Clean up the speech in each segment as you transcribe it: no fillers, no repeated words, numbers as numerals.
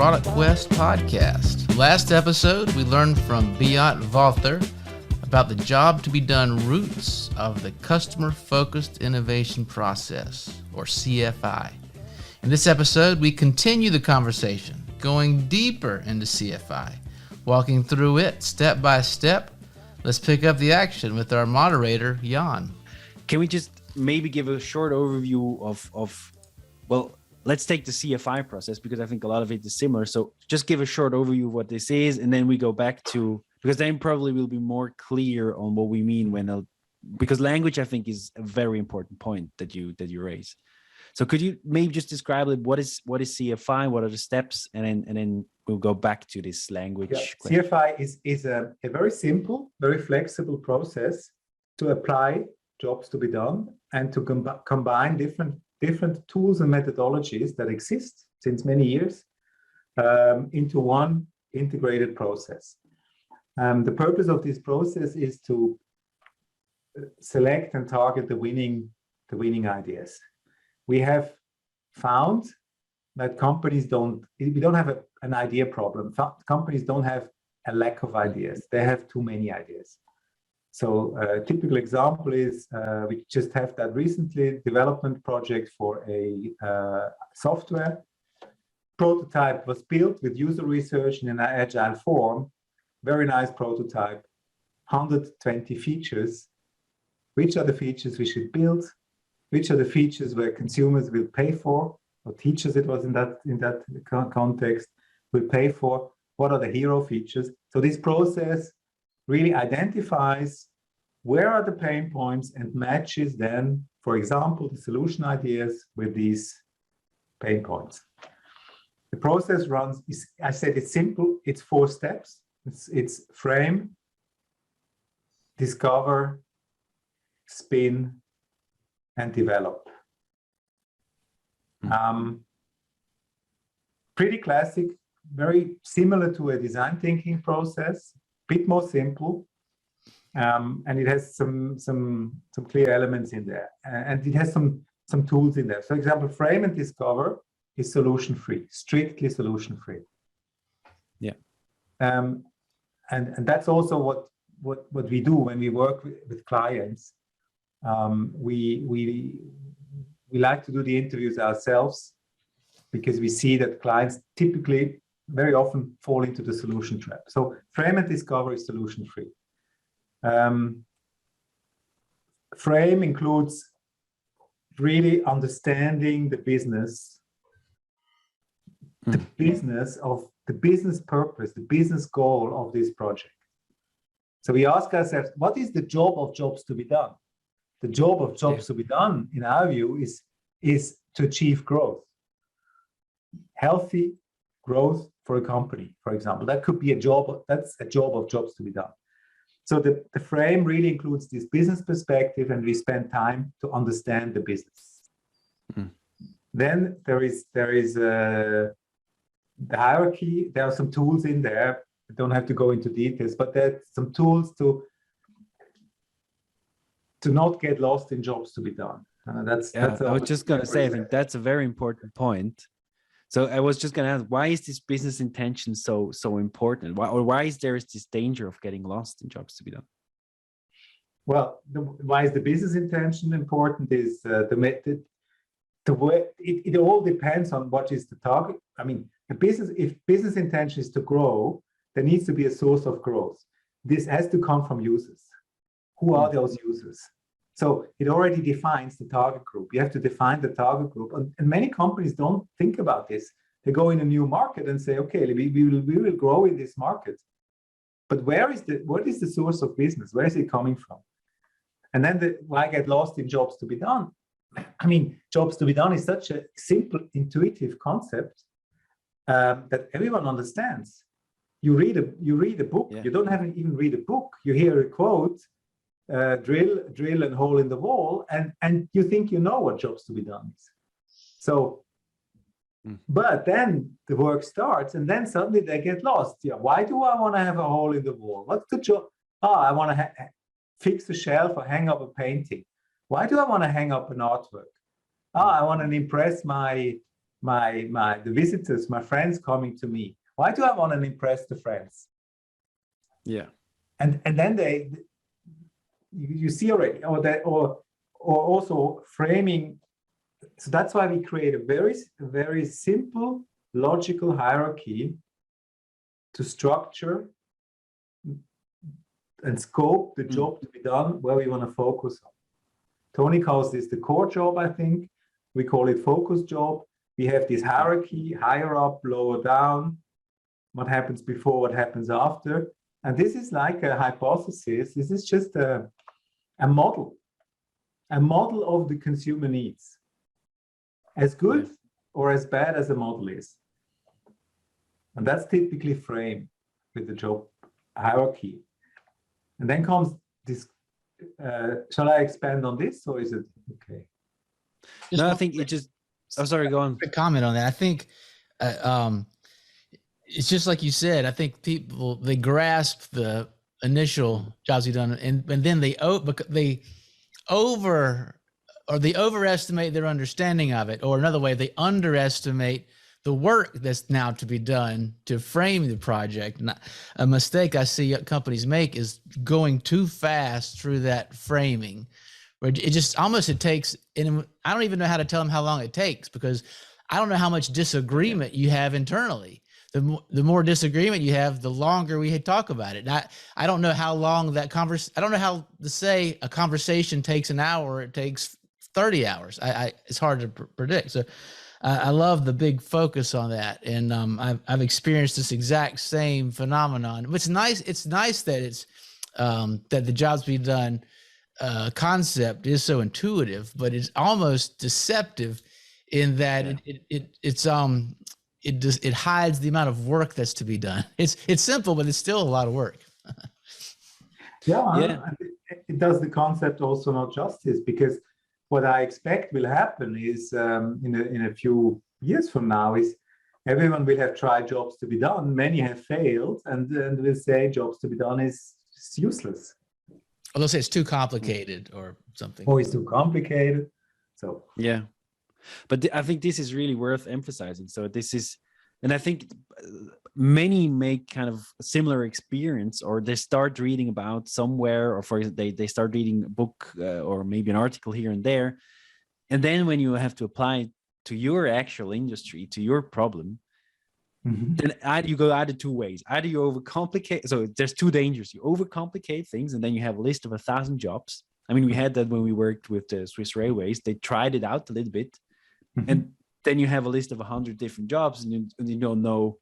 Product Quest podcast. Last episode, we learned from Beat Walther about the job to be done roots of the customer-focused innovation process, or CFI. In this episode, we continue the conversation, going deeper into CFI, walking through it step by step. Let's pick up the action with our moderator, Jan. Can we just maybe give a short overview of well, let's take the CFI process because I think a lot of it is similar. So just give a short overview of what this is, and then we go back to, because then probably we'll be more clear on what we mean because language, I think, is a very important point that you raise. So could you maybe just describe what is CFI, what are the steps, and then we'll go back to this language. Yeah. CFI is a very simple, very flexible process to apply jobs to be done and to combine different tools and methodologies that exist since many years into one integrated process. The purpose of this process is to select and target the winning ideas. We have found that we don't have an idea problem. Companies don't have a lack of ideas. They have too many ideas. So a typical example is we just have that recently development project for a software. Prototype was built with user research in an agile form. Very nice prototype, 120 features. Which are the features we should build? Which are the features where consumers will pay for, or teachers, it was in that context, will pay for? What are the hero features? So this process really identifies where are the pain points and matches then, for example, the solution ideas with these pain points. The process runs, I said it's simple, it's 4 steps. It's frame, discover, spin, and develop. Pretty classic, very similar to a design thinking process, bit more simple, and it has some clear elements in there, and it has some tools in there. For example, frame and discover is solution free, strictly solution free. Yeah, and that's also what we do when we work with clients. We like to do the interviews ourselves because we see that clients typically very often fall into the solution trap. So frame and discover is solution free. Frame includes really understanding the business, the business purpose, the business goal of this project. So we ask ourselves, what is the job of jobs to be done? The job of jobs to be done, in our view, is to achieve growth. Healthy growth for a company, for example. That could be that's a job of jobs to be done. So the frame really includes this business perspective, and we spend time to understand the business. Then there is the hierarchy. There are some tools in there. I don't have to go into details, but there's some tools to not get lost in jobs to be done. I was just going to say, I think that's a very important point. So I was just going to ask, why is this business intention so important? Why is there this danger of getting lost in jobs to be done? Well, why is the business intention important is the method. The way it all depends on what is the target. I mean, if business intention is to grow, there needs to be a source of growth. This has to come from users. Who are those users? So it already defines the target group. You have to define the target group. And many companies don't think about this. They go in a new market and say, okay, we will grow in this market. But what is the source of business? Where is it coming from? And then why get lost in jobs to be done? I mean, jobs to be done is such a simple, intuitive concept that everyone understands. You read a book. Yeah. You don't have to even read a book. You hear a quote, drill and hole in the wall, and you think you know what jobs to be done is. So, but then the work starts, and then suddenly they get lost. Yeah, why do I want to have a hole in the wall? What's the job? I want to fix a shelf or hang up a painting. Why do I want to hang up an artwork? I want to impress my the visitors, my friends coming to me. Why do I want to impress the friends? Yeah. And then you see already, or also framing. So that's why we create a very simple logical hierarchy to structure and scope the job to be done, where we want to focus on. Tony calls this the core job, I think. We call it focus job. We have this hierarchy, higher up, lower down, what happens before, what happens after. And this is like a hypothesis. This is just a model of the consumer needs. As good or as bad as a model is. And that's typically framed with the job hierarchy. And then comes this, shall I expand on this, or is it okay? No, I think it just, oh, sorry, go on. A comment on that. I think it's just like you said. I think people, they grasp the initial jobs you've done, and then they overestimate their understanding of it, or another way, they underestimate the work that's now to be done to frame the project. And a mistake I see companies make is going too fast through that framing, where it just almost, it takes, and I don't even know how to tell them how long it takes, because I don't know how much disagreement you have internally. The more disagreement you have, the longer we talk about it. And I don't know how long that I don't know how to say a conversation takes an hour, or it takes 30 hours. It's hard to predict. So I love the big focus on that. And I've experienced this exact same phenomenon. It's nice. It's nice that it's that the jobs be done concept is so intuitive, but it's almost deceptive in that it hides the amount of work that's to be done. It's simple, but it's still a lot of work. Yeah. It does the concept also not justice, because what I expect will happen is in a few years from now is everyone will have tried jobs to be done. Many have failed, and will say jobs to be done is useless. Or they'll say it's too complicated or something. Or it's too complicated. So yeah, but I think this is really worth emphasizing. So this is, and I think many make kind of a similar experience, or they start reading about somewhere, or they start reading a book or maybe an article here and there. And then when you have to apply it to your actual industry, to your problem, then you go either two ways. Either you overcomplicate. So there's two dangers. You overcomplicate things, and then you have a list of 1,000 jobs. I mean, we had that when we worked with the Swiss Railways. They tried it out a little bit, and then you have a list of 100 different jobs, and you don't know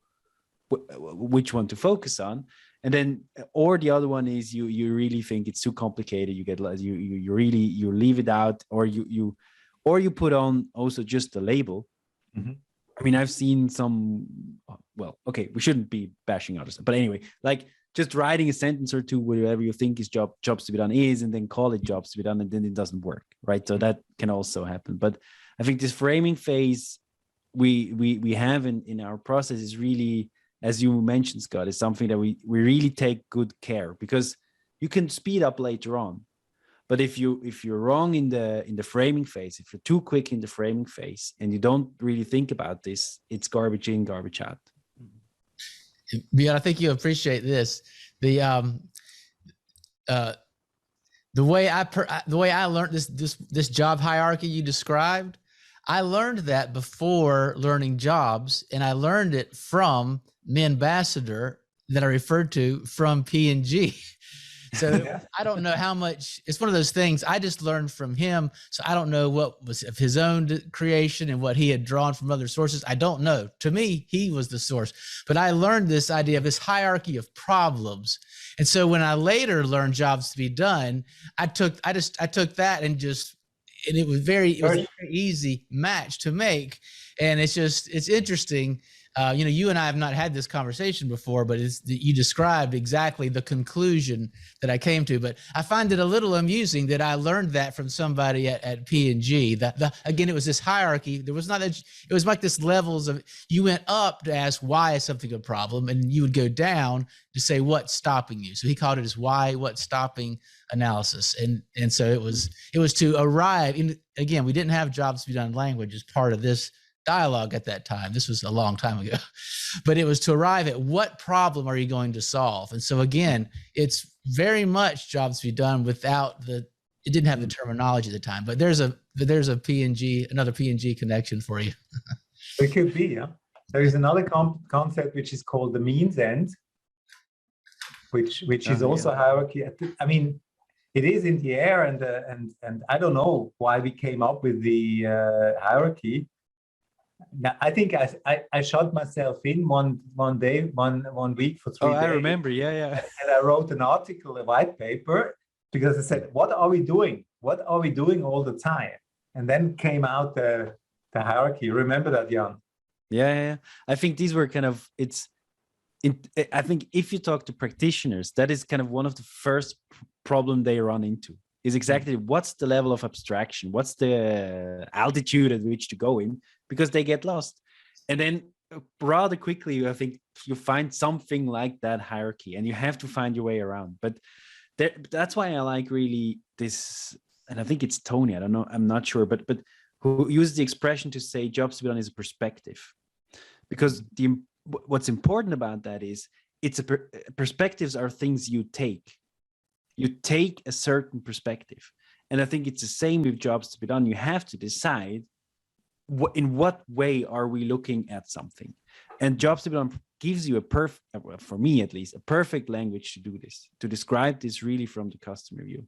which one to focus on. And then, or the other one is you really think it's too complicated. You get you leave it out, or you put on also just the label. I mean, I've seen some, well, okay, we shouldn't be bashing others, but anyway, like just writing a sentence or two, whatever you think is jobs to be done is, and then call it jobs to be done, and then it doesn't work, right? So that can also happen. But I think this framing phase we have in our process is really, as you mentioned, Scott, is something that we really take good care, because you can speed up later on. But if you're wrong in the framing phase, if you're too quick in the framing phase and you don't really think about this, it's garbage in, garbage out. Yeah, I think you appreciate this. The way I learned this job hierarchy you described, I learned that before learning jobs, and I learned it from the ambassador that I referred to from P&G. So I don't know how much, it's one of those things I just learned from him. So I don't know what was of his own creation and what he had drawn from other sources. I don't know. To me, he was the source, but I learned this idea of this hierarchy of problems. And so when I later learned jobs to be done, I took that and it was a very easy match to make. And it's interesting. You and I have not had this conversation before, but you described exactly the conclusion that I came to. But I find it a little amusing that I learned that from somebody at P&G. Again, it was this hierarchy. There was not it was like this levels of, you went up to ask why is something a problem, and you would go down to say what's stopping you. So he called it his why, what's stopping analysis. And so it was to arrive in, again, we didn't have jobs to be done language as part of this dialogue at that time. This was a long time ago, but it was to arrive at what problem are you going to solve? And so again, it's very much jobs to be done without it didn't have the terminology at the time, but there's a P&G, another P&G connection for you. It could be, yeah. There is another concept which is called the means end, which is also hierarchy. I mean, it is in the air, and I don't know why we came up with the hierarchy. Now, I think I shot myself in one week for 3 days. I remember, yeah. And I wrote an article, a white paper, because I said, what are we doing? What are we doing all the time? And then came out the hierarchy. Remember that, Jan? Yeah. I think these were kind of, I think if you talk to practitioners, that is kind of one of the first problem they run into, is exactly what's the level of abstraction? What's the altitude at which to go in? Because they get lost. And then rather quickly, I think you find something like that hierarchy, and you have to find your way around. But that's why I like really this, and I think it's Tony, I don't know, I'm not sure, but who used the expression to say jobs to be done is a perspective. Because what's important about that is perspectives are things you take. You take a certain perspective. And I think it's the same with jobs to be done. You have to decide in what way are we looking at something. And jobs to be done gives you for me at least, a perfect language to do this, to describe this really from the customer view.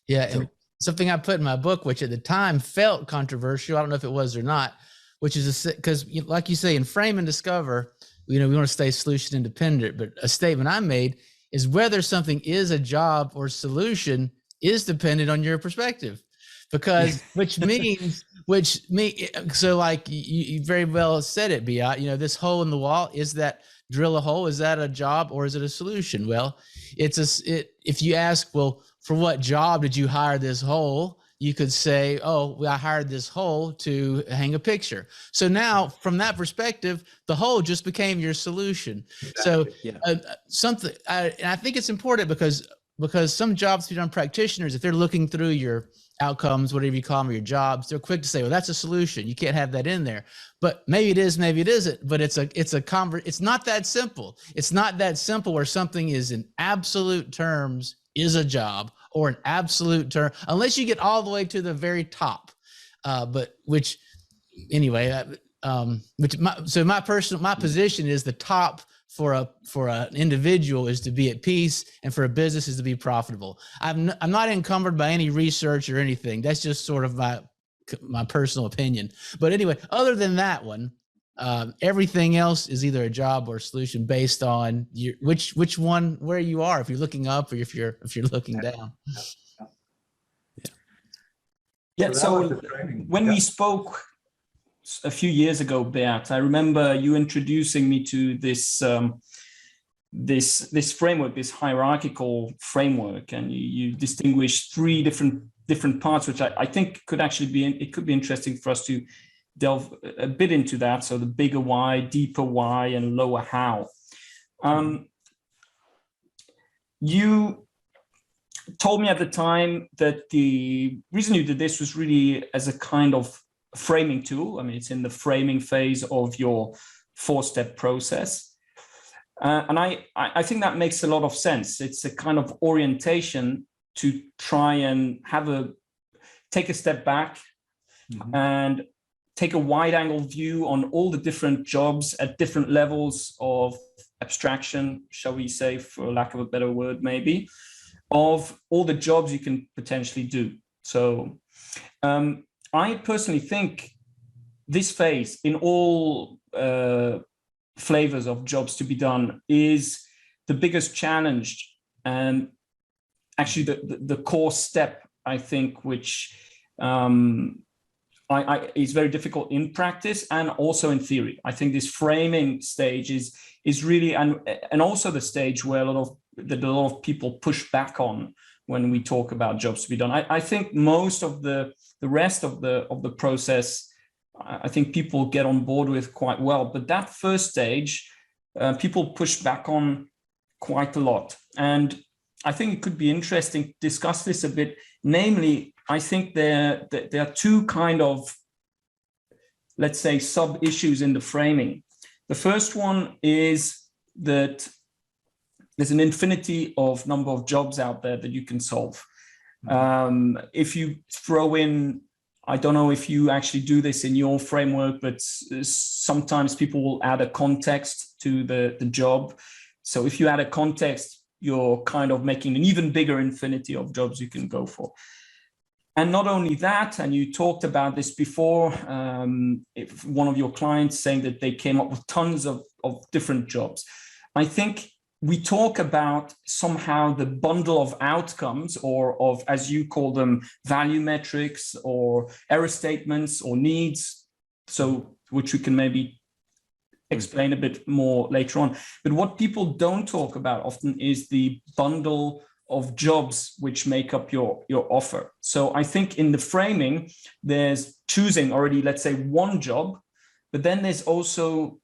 Yeah, and something I put in my book, which at the time felt controversial, I don't know if it was or not, which is because, like you say, in Frame and Discover, we want to stay solution independent, but a statement I made is whether something is a job or solution is dependent on your perspective, because so like you very well said it, Beat, this hole in the wall, drill a hole, is that a job or is it a solution? Well, if you ask, well, for what job did you hire this hole? You could say, oh, well, I hired this hole to hang a picture. So now from that perspective, the hole just became your solution. Exactly. So I think it's important because some jobs to be done practitioners, if they're looking through your outcomes, whatever you call them, your jobs, they're quick to say, well, that's a solution. You can't have that in there, but maybe it is, maybe it isn't, but it's not that simple. It's not that simple where something is in absolute terms is a job, or an absolute term, unless you get all the way to the very top. My position is the top for an individual is to be at peace, and for a business is to be profitable. I'm not encumbered by any research or anything. That's just sort of my personal opinion. But anyway, other than that one, everything else is either a job or a solution based on which one, where you are, if you're looking up or if you're looking down. Yeah. So when we spoke a few years ago, Beat, I remember you introducing me to this this framework, this hierarchical framework, and you distinguished three different parts, which I think could actually be interesting for us to delve a bit into that. So the bigger why, deeper why, and lower how. You told me at the time that the reason you did this was really as a kind of framing tool. I mean, it's in the framing phase of your 4-step process. And I think that makes a lot of sense. It's a kind of orientation to try and take a step back and take a wide angle view on all the different jobs at different levels of abstraction, shall we say, for lack of a better word, maybe, of all the jobs you can potentially do. So I personally think this phase in all flavors of jobs to be done is the biggest challenge, and actually the core step, I think, which is very difficult in practice and also in theory. I think this framing stage is really, and also the stage where a lot of people push back on when we talk about jobs to be done. I think most of the rest of the process, I think people get on board with quite well, but that first stage, people push back on quite a lot. And I think it could be interesting to discuss this a bit. Namely, I think there are two kind of let's say, sub-issues in the framing. The first one is that there's an infinity of number of jobs out there that you can solve. If you throw in, I don't know if you actually do this in your framework, but sometimes people will add a context to the job. So if you add a context, you're kind of making an even bigger infinity of jobs you can go for. And not only that, and you talked about this before, if one of your clients saying that they came up with tons of different jobs. I think we talk about somehow the bundle of outcomes, or of, as you call them, value metrics or error statements or needs, so which we can maybe explain a bit more later on. But what people don't talk about often is the bundle of jobs which make up your offer. So I think in the framing, there's choosing already, let's say, one job, but then there's also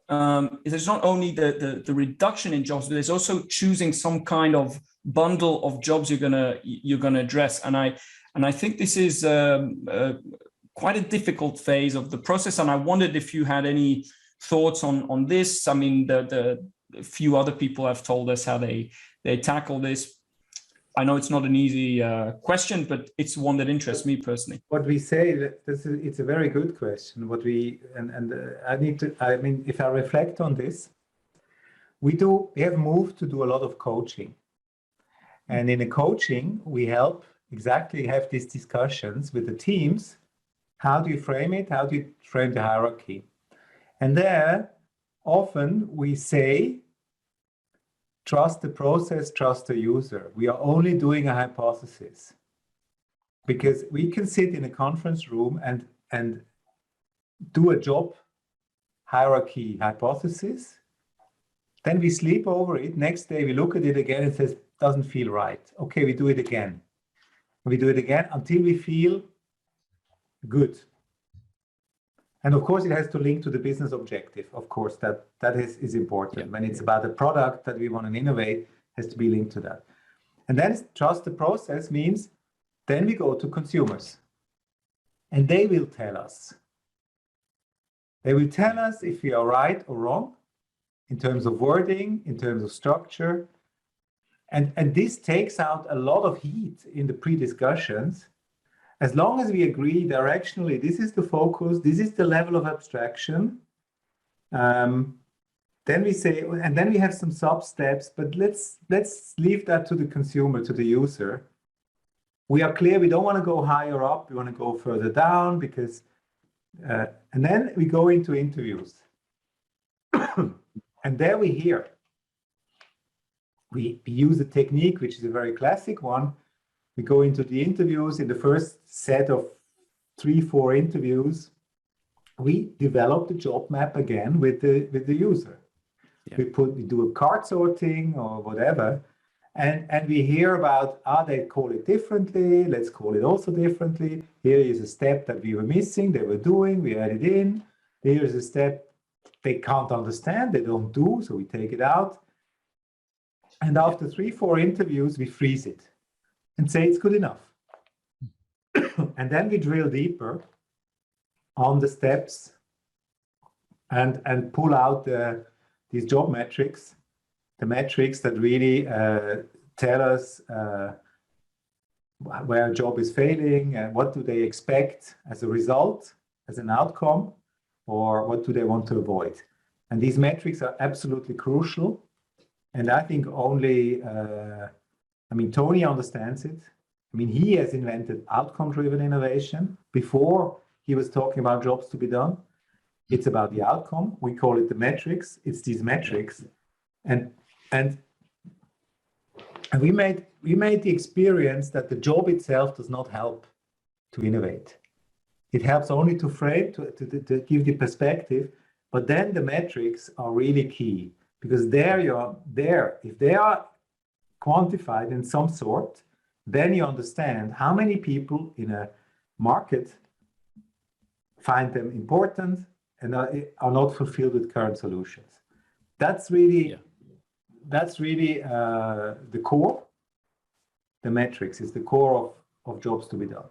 there's not only the reduction in jobs, but there's also choosing some kind of bundle of jobs you're gonna address. And I think this is quite a difficult phase of the process. And I wondered if you had any thoughts on this. I mean, the few other people have told us how they tackle this. I know it's not an easy question, but it's one that interests me personally. What we say, it's a very good question. What we I mean, if I reflect on this, we have moved to do a lot of coaching, and in the coaching we help exactly have these discussions with the teams. How do you frame it? How do you frame the hierarchy? And there, often we say, trust the process, trust the user. We are only doing a hypothesis, because we can sit in a conference room and do a job hierarchy hypothesis. Then we sleep over it. Next day we look at it again and says, doesn't feel right. Okay, we do it again. We do it again until we feel good. And of course, it has to link to the business objective. Of course, that is important. When it's about a product that we want to innovate, it has to be linked to that. And then trust the process means then we go to consumers. And they will tell us. They will tell us if we are right or wrong in terms of wording, in terms of structure. And this takes out a lot of heat in the pre-discussions. As long as we agree directionally, this is the focus, this is the level of abstraction, then we say, and then we have some sub-steps, but let's leave that to the consumer, to the user. We are clear, we don't want to go higher up, we want to go further down, because, and then we go into interviews. And there we hear. We use a technique, which is a very classic one. We go into the interviews. In the first set of 3-4 interviews, we develop the job map again with the user. Yeah. We do a card sorting or whatever, and we hear about, they call it differently, let's call it also differently. Here is a step that we were missing, they were doing, we added in. Here is a step they can't understand, they don't do, so we take it out. And after 3-4 interviews, we freeze it and say it's good enough. And then we drill deeper on the steps and pull out these job metrics, the metrics that really tell us where a job is failing and what do they expect as a result, as an outcome, or what do they want to avoid. And these metrics are absolutely crucial. And I think only, Tony understands it. I mean, he has invented outcome-driven innovation. Before, he was talking about jobs to be done. It's about the outcome. We call it the metrics. It's these metrics. And we made the experience that the job itself does not help to innovate. It helps only to frame, to give the perspective. But then the metrics are really key. Because if they are quantified in some sort, then you understand how many people in a market find them important and are not fulfilled with current solutions. That's really the core. The metrics is the core of jobs to be done.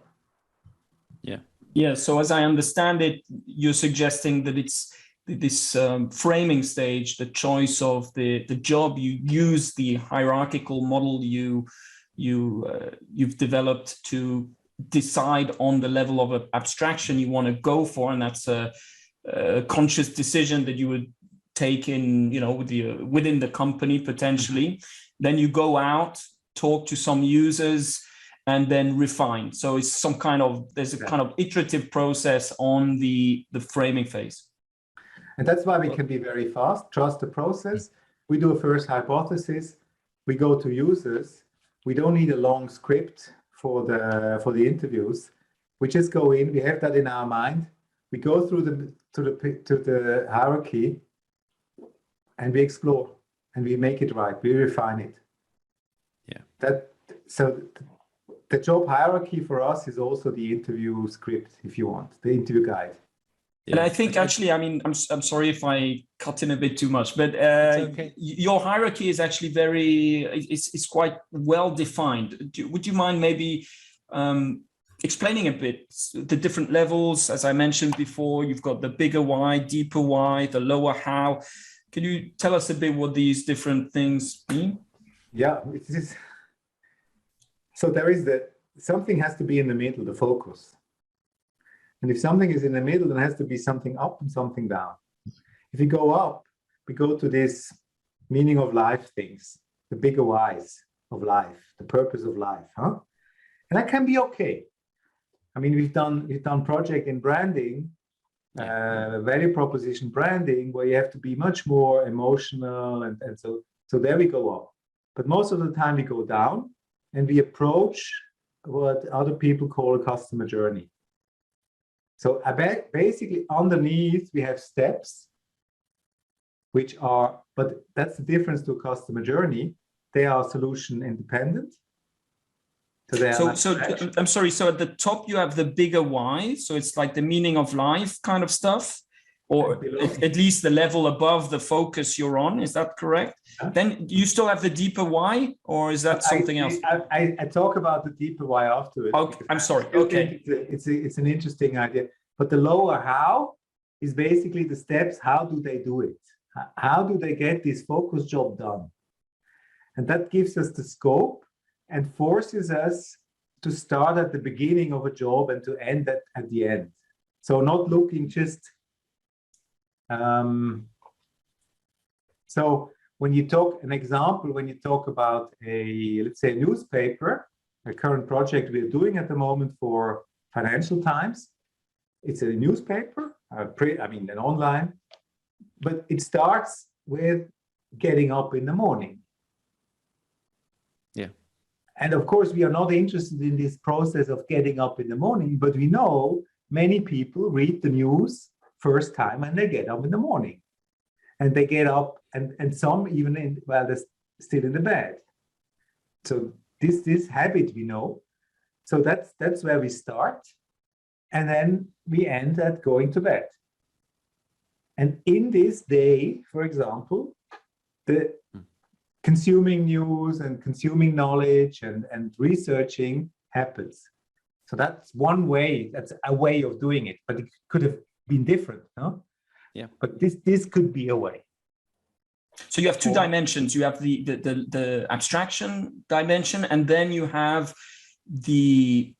Yeah. Yeah, so as I understand it, you're suggesting that it's this framing stage, the choice of the job. You use the hierarchical model you've developed to decide on the level of abstraction you want to go for, and that's a conscious decision that you would take in, within the company potentially. Then you go out, talk to some users, and then refine. So it's there's a kind of iterative process on the framing phase. And that's why we can be very fast, trust the process. We do a first hypothesis, we go to users. We don't need a long script for the interviews. We just go in, we have that in our mind. We go through the hierarchy and we explore and we make it right, we refine it. Yeah. So the job hierarchy for us is also the interview script, if you want, the interview guide. And I think actually, I mean, I'm sorry if I cut in a bit too much, but okay. Your hierarchy is actually it's quite well defined. Would you mind maybe explaining a bit the different levels? As I mentioned before, you've got the bigger why, deeper why, the lower how. Can you tell us a bit what these different things mean? Yeah, so there is something has to be in the middle, the focus. And if something is in the middle, then it has to be something up and something down. If you go up, we go to this meaning of life things, the bigger whys of life, the purpose of life, huh? And that can be okay. I mean, we've done project in branding, value proposition branding, where you have to be much more emotional, and so there we go up. But most of the time we go down and we approach what other people call a customer journey. So basically underneath we have steps, which are, but that's the difference to a customer journey. They are solution independent. So I'm sorry. So at the top you have the bigger why. So it's like the meaning of life kind of stuff, or at least the level above the focus you're on. Is that correct? Yeah. Then you still have the deeper why, or is that something else? I talk about the deeper why afterwards. Okay, I'm sorry. Okay, it's an interesting idea. But the lower how is basically the steps. How do they do it? How do they get this focus job done? And that gives us the scope and forces us to start at the beginning of a job and to end at the end. So not looking just. So when you talk about let's say a newspaper, a current project we're doing at the moment for Financial Times, it's a newspaper, an online, but it starts with getting up in the morning. Yeah. And of course, we are not interested in this process of getting up in the morning, but we know many people read the news first time and they get up in the morning. And they get up and some even they're still in the bed. So this habit we know. So that's where we start. And then we end at going to bed. And in this day, for example, the consuming news and consuming knowledge and researching happens. So that's one way, that's a way of doing it, but it could have been different, no? Yeah. But this could be a way. So you have two dimensions. You have the abstraction dimension, and then you have the,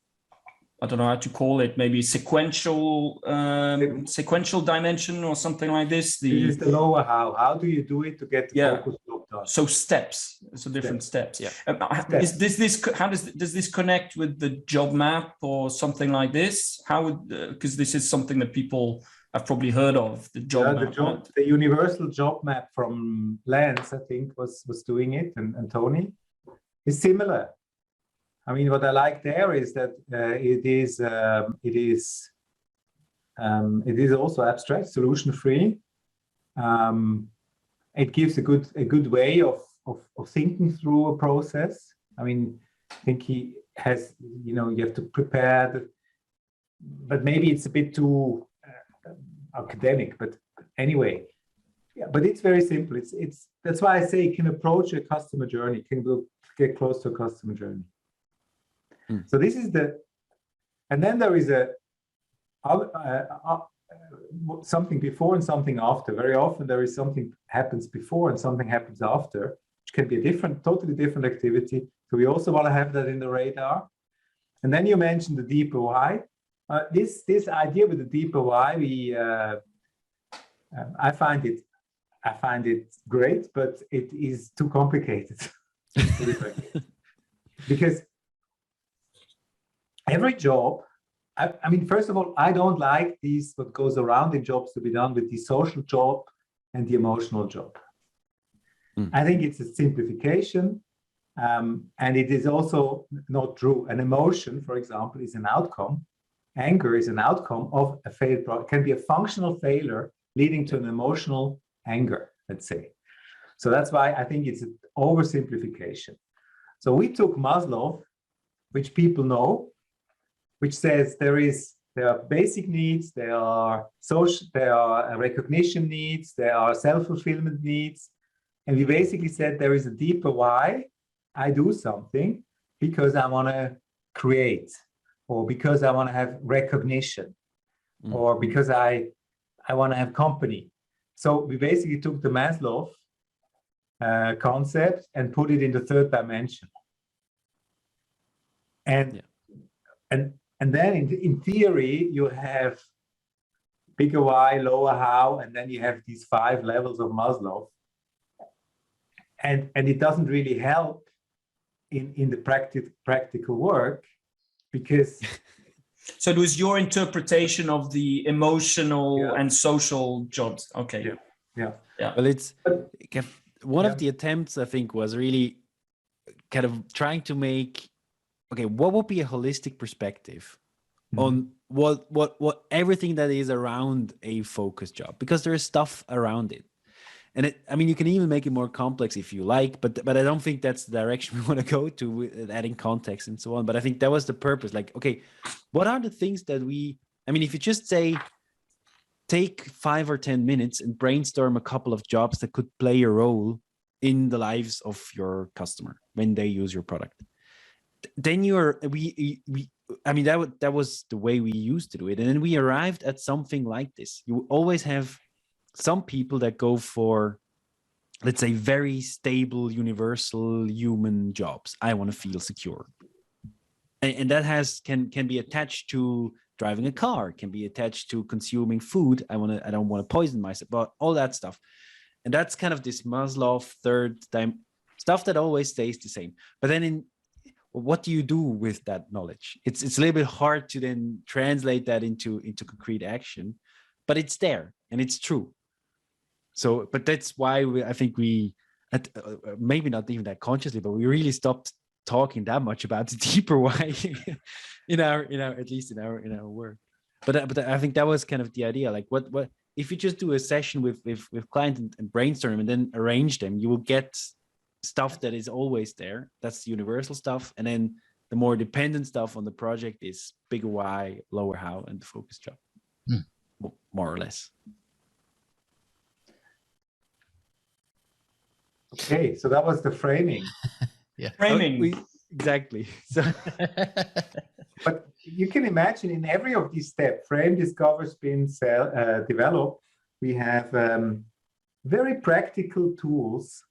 I don't know how to call it, maybe sequential dimension or something like this. This is the lower how. How do you do it to get the focus job done? So steps. So different steps. Yeah. Does this connect with the job map or something like this? How would, because this is something that people have probably heard of, the job map. The universal job map from Lance, I think, was doing it, and Tony is similar. I mean, what I like there is that it is also abstract, solution free. It gives a good way of thinking through a process. I mean, I think he has, you have to prepare but maybe it's a bit too academic. But anyway, yeah. But it's very simple. It's that's why I say it can approach a customer journey, can get close to a customer journey. So this is and then there is something before and something after. Very often there is something happens before and something happens after, which can be a totally different activity. So we also want to have that in the radar. And then you mentioned the deeper why. This idea with the deeper why, I find it great, but it is too complicated. Because every job, I mean, first of all, I don't like what goes around in jobs to be done with the social job and the emotional job. I think it's a simplification, and it is also not true. An emotion, for example, is an outcome. Anger is an outcome of a failed product. It can be a functional failure leading to an emotional anger, let's say. So that's why I think it's an oversimplification. So we took Maslow, which people know, which says there are basic needs, there are recognition needs, there are self-fulfillment needs. And we basically said there is a deeper why I do something, because I want to create, or because I want to have recognition, or because I want to have company. So we basically took the Maslow concept and put it in the third dimension. And then in theory, you have bigger why, lower how, and then you have these 5 levels of Maslow. And it doesn't really help in the practical work, because so it was your interpretation of the emotional and social jobs. Okay. Yeah. Well, it's one of the attempts, I think, was really kind of trying to make, okay, what would be a holistic perspective on what everything that is around a focus job, because there is stuff around it. And I mean, you can even make it more complex if you like, but I don't think that's the direction we want to go to with adding context and so on. But I think that was the purpose. Like, okay, what are the things that I mean, if you just say, take 5 or 10 minutes and brainstorm a couple of jobs that could play a role in the lives of your customer when they use your product, then I mean, that was the way we used to do it. And then we arrived at something like this. You always have some people that go for, let's say, very stable, universal human jobs. I want to feel secure. And that can be attached to driving a car, can be attached to consuming food. I don't want to poison myself, but all that stuff. And that's kind of this Maslow third time stuff that always stays the same. But then what do you do with that knowledge? It's a little bit hard to then translate that into concrete action, but it's there and it's true. So, but that's why I think we, maybe not even that consciously, but we really stopped talking that much about the deeper why in our at least in our work. But I think that was kind of the idea. Like, what if you just do a session with clients and brainstorm and then arrange them, you will get stuff that is always there. That's the universal stuff, and then the more dependent stuff on the project is bigger why, lower how, and the focus job, more or less. Okay, so that was the framing. Yeah, framing. Exactly. So, but you can imagine in every of these steps, frame, discover, spin, sell, develop, we have very practical tools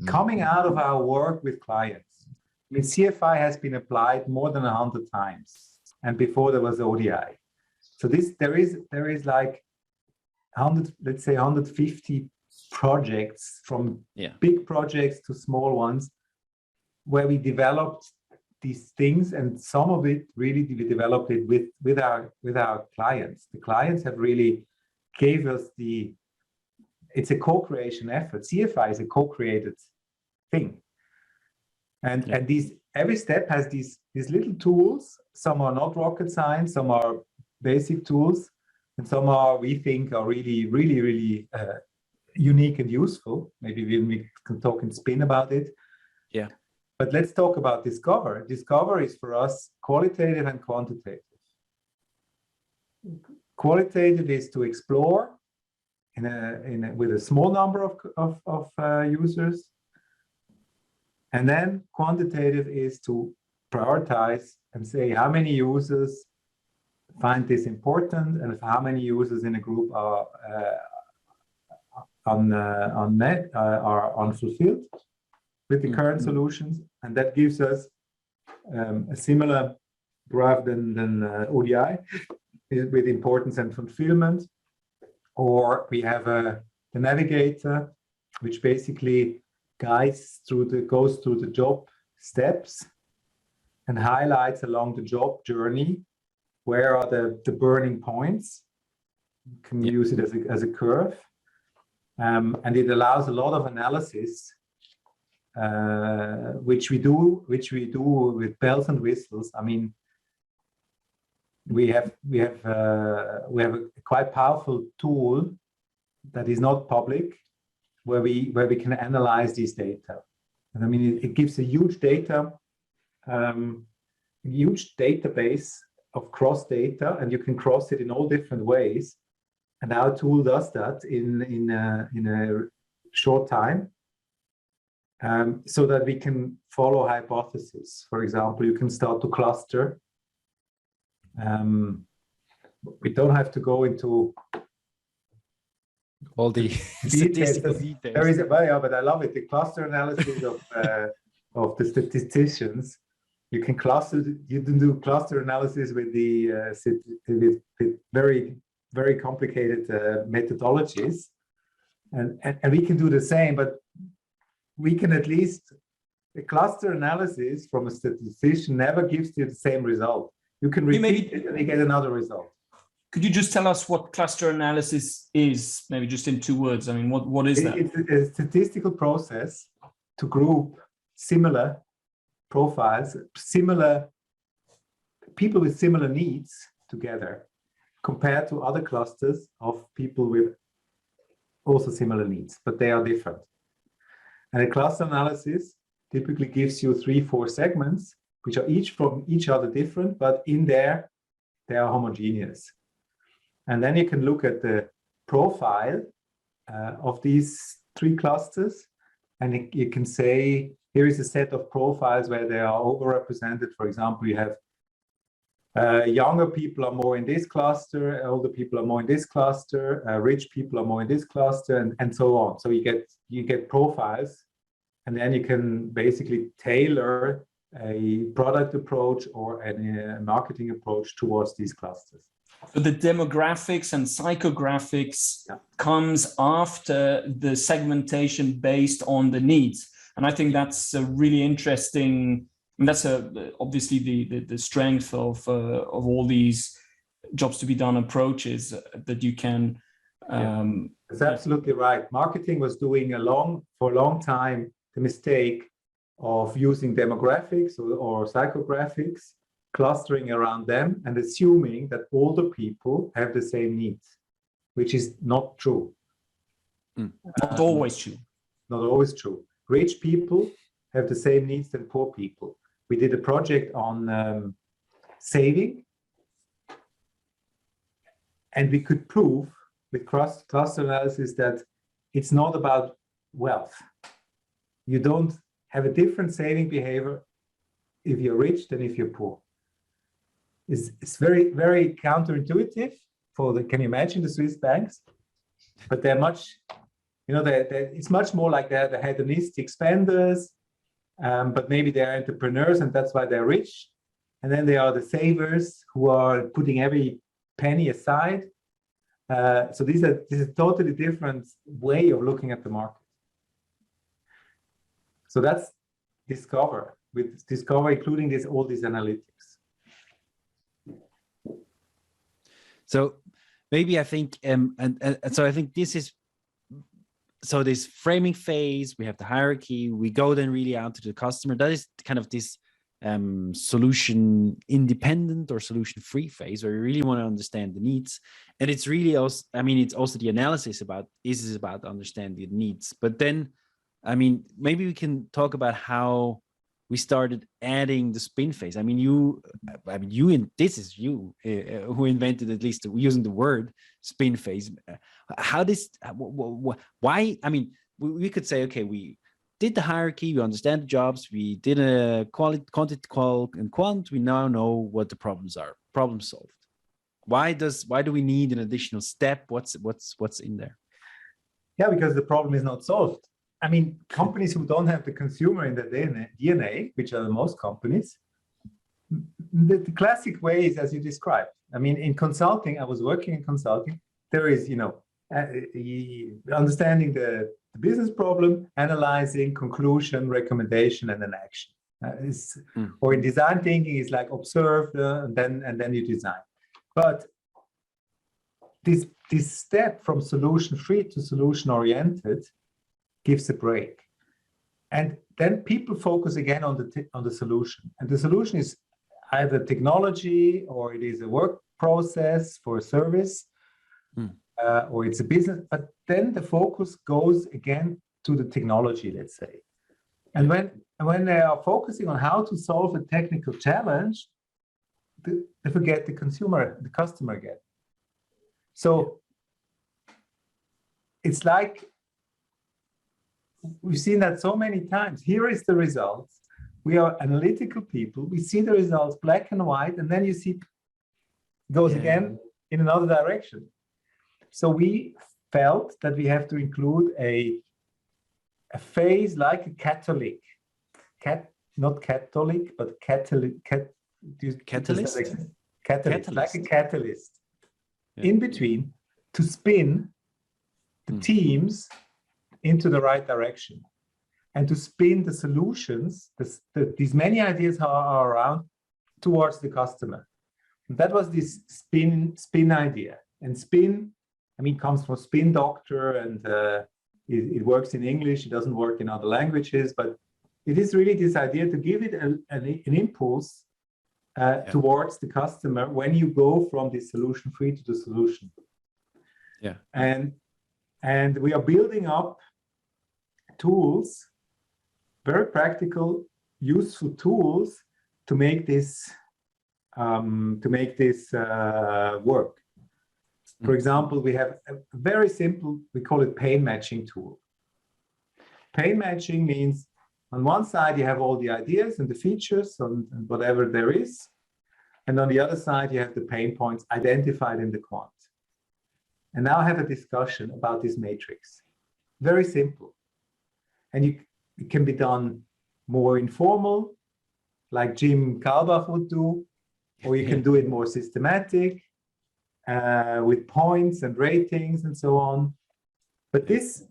coming out of our work with clients. I mean, CFI has been applied more than 100 times, and before there was ODI. So there is like 100, let's say 150 projects, from big projects to small ones, where we developed these things, and some of it really we developed it with our clients. The clients have really gave us it's a co-creation effort. CFI is a co-created thing, and every step has these little tools. Some are not rocket science, some are basic tools, and some we think are really unique and useful. Maybe we can talk and spin about it. Yeah. But let's talk about discover. Discover is for us qualitative and quantitative. Qualitative is to explore with a small number of users, and then quantitative is to prioritize and say how many users find this important, and how many users in a group are are unfulfilled with the current solutions, and that gives us a similar graph than ODI with importance and fulfillment. Or we have the navigator, which basically goes through the job steps and highlights along the job journey where are the burning points. You can use it as a curve, and it allows a lot of analysis, which we do with bells and whistles. I mean, we have a quite powerful tool that is not public, where we can analyze these data. And I mean, it gives a huge database of cross data, and you can cross it in all different ways. And our tool does that in a short time, so that we can follow hypotheses. For example, you can start to cluster. We don't have to go into all the statistical details. There is but I love it. The cluster analysis of the statisticians. You can do cluster analysis with with very complicated methodologies, and we can do the same, but we can at least, the cluster analysis from a statistician never gives you the same result. You can repeat it and you get another result. Could you just tell us what cluster analysis is, maybe just in 2 words? I mean, what is that? It's a statistical process to group similar profiles, similar people with similar needs together, compared to other clusters of people with also similar needs, but they are different. And a cluster analysis typically gives you 3-4 segments, which are each from each other different, but in there, they are homogeneous. And then you can look at the profile of these 3 clusters, and you can say, here is a set of profiles where they are overrepresented. For example, you have younger people are more in this cluster, older people are more in this cluster, rich people are more in this cluster, and so on. So you get profiles, and then you can basically tailor a product approach or a marketing approach towards these clusters. So the demographics and psychographics comes after the segmentation based on the needs. And I think that's a really interesting, and that's obviously the strength of all these jobs to be done approaches that you can. That's absolutely right. Marketing was doing for a long time the mistake of using demographics or psychographics, clustering around them and assuming that older people have the same needs, which is not true. Not always true. Not always true. Rich people have the same needs than poor people. We did a project on saving, and we could prove with cluster analysis that it's not about wealth. You don't have a different saving behavior if you're rich than if you're poor. It's very, very counterintuitive can you imagine the Swiss banks? But they're much, it's much more like they're the hedonistic spenders, but maybe they're entrepreneurs and that's why they're rich. And then they are the savers who are putting every penny aside. So this is a totally different way of looking at the market. So that's Discover, with Discover including all these analytics. So maybe I think, and so I think this framing phase, we have the hierarchy, we go then really out to the customer. That is kind of this solution independent or solution free phase where you really want to understand the needs. And it's really also, it's also the analysis is about understanding the needs. But then, maybe we can talk about how we started adding the spin phase. This is you who invented, at least using the word spin phase. Why? We could say, okay, we did the hierarchy, we understand the jobs, we did a quantity, qual, and quant. We now know what the problems are. Problem solved. why do we need an additional step? What's in there? Yeah, because the problem is not solved. I mean, companies who don't have the consumer in their DNA, which are most companies, the classic way is as you described. I mean, in consulting, I was working in consulting. There is, understanding the business problem, analyzing, conclusion, recommendation, and an action. Or in design thinking, is like observe and then you design. But this step from solution free to solution oriented gives a break, and then people focus again on the solution, and the solution is either technology or it is a work process for a service, or it's a business. But then the focus goes again to the technology, let's say, and when they are focusing on how to solve a technical challenge, they forget the customer again. So it's like we've seen that so many times. Here is the result. We are analytical people. We see the results black and white, and then you see it goes again in another direction. So we felt that we have to include a phase like a Catholic, not Catholic, but Catalyst. Catalyst, like a catalyst in between to spin the teams into the right direction and to spin the solutions, these many ideas are around, towards the customer. And that was this spin idea. And spin, I mean, comes from spin doctor, and it works in English. It doesn't work in other languages, but it is really this idea to give it an impulse towards the customer when you go from the solution free to the solution. Yeah. And we are building up tools, very practical, useful tools to make this work. For example, we have a very simple, we call it pain matching tool. Pain matching means on one side you have all the ideas and the features and whatever there is, and on the other side you have the pain points identified in the quant. And now I have a discussion about this matrix. Very simple. And it can be done more informal, like Jim Kalbach would do, or you can do it more systematic, with points and ratings and so on. But this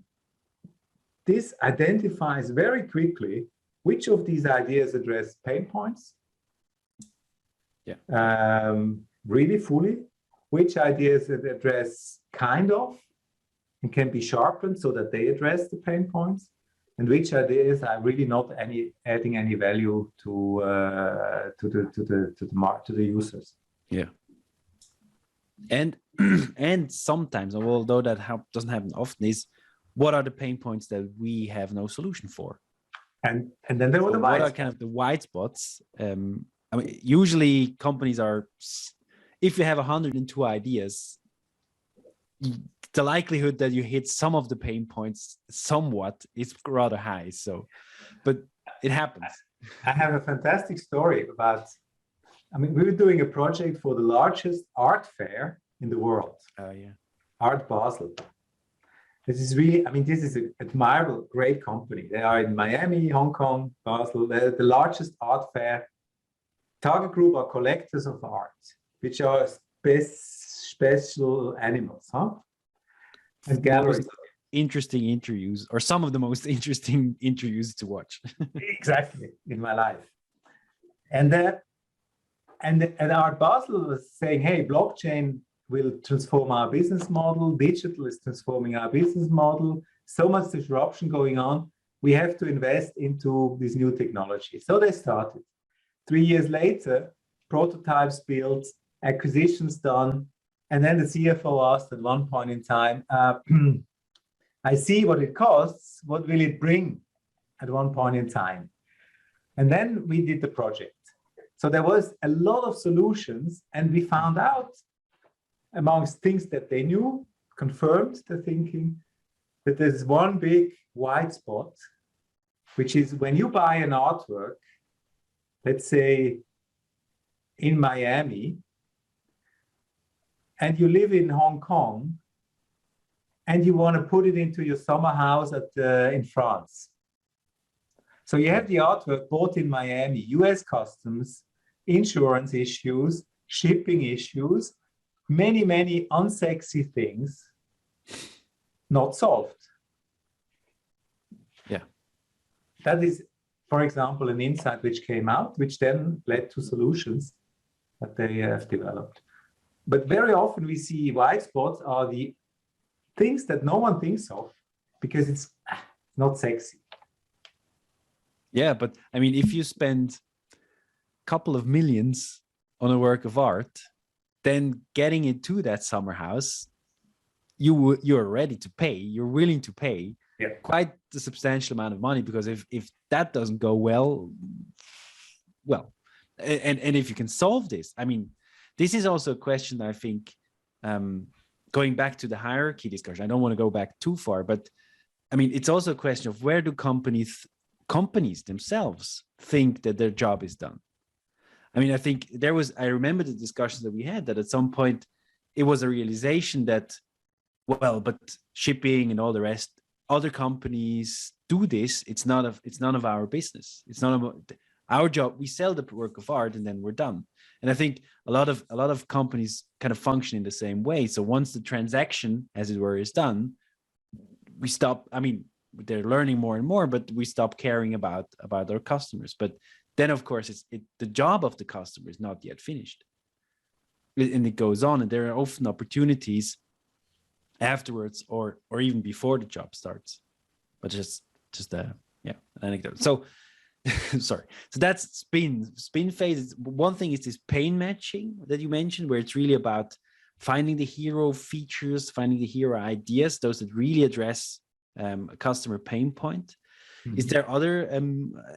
identifies very quickly which of these ideas address pain points, really fully, which ideas address kind of and can be sharpened so that they address the pain points, and which ideas are really not adding any value to the users. Yeah. And sometimes, although that doesn't happen often, is what are the pain points that we have no solution for? And then there were the what are kind of the white spots? I mean, usually companies are, if you have 102 ideas, the likelihood that you hit some of the pain points somewhat is rather high. So, but it happens. I have a fantastic story about, I mean, we were doing a project for the largest art fair in the world. Oh, yeah. Art Basel. This is really, I mean, this is an admirable, great company. They are in Miami, Hong Kong, Basel. They're the largest art fair. Target group are collectors of art, which are special animals, and galleries. Interesting interviews, or some of the most interesting interviews to watch. Exactly, in my life. And Art Basel was saying, hey, blockchain will transform our business model. Digital is transforming our business model. So much disruption going on. We have to invest into this new technology. So they started. 3 years later, prototypes built, acquisitions done. And then the CFO asked at one point in time, I see what it costs. What will it bring at one point in time? And then we did the project. So there was a lot of solutions, and we found out, amongst things that they knew, confirmed the thinking, that there's one big white spot, which is when you buy an artwork, let's say in Miami, and you live in Hong Kong, and you want to put it into your summer house in France. So you have the artwork bought in Miami, US customs, insurance issues, shipping issues, many, many unsexy things not solved. Yeah. That is, for example, an insight which came out, which then led to solutions that they have developed. But very often we see white spots are the things that no one thinks of because it's not sexy. Yeah, but I mean, if you spend a couple of millions on a work of art, then getting it to that summer house, you're ready to pay. You're willing to pay quite a substantial amount of money, because if that doesn't go well, and if you can solve this, I mean, this is also a question I think, going back to the hierarchy discussion. I don't want to go back too far, but I mean, it's also a question of where do companies themselves think that their job is done. I mean, I remember the discussions that we had, that at some point it was a realization that, well, but shipping and all the rest, other companies do this. It's none of our business. It's none of our job. We sell the work of art and then we're done. And I think a lot of companies kind of function in the same way. So once the transaction, as it were, is done, we stop. I mean, they're learning more and more, but we stop caring about our customers. But then, of course, the job of the customer is not yet finished, and it goes on. And there are often opportunities afterwards, or even before the job starts. But just an anecdote. So, sorry. So that's spin phase. One thing is this pain matching that you mentioned, where it's really about finding the hero features, finding the hero ideas, those that really address a customer pain point. Mm-hmm. Is there other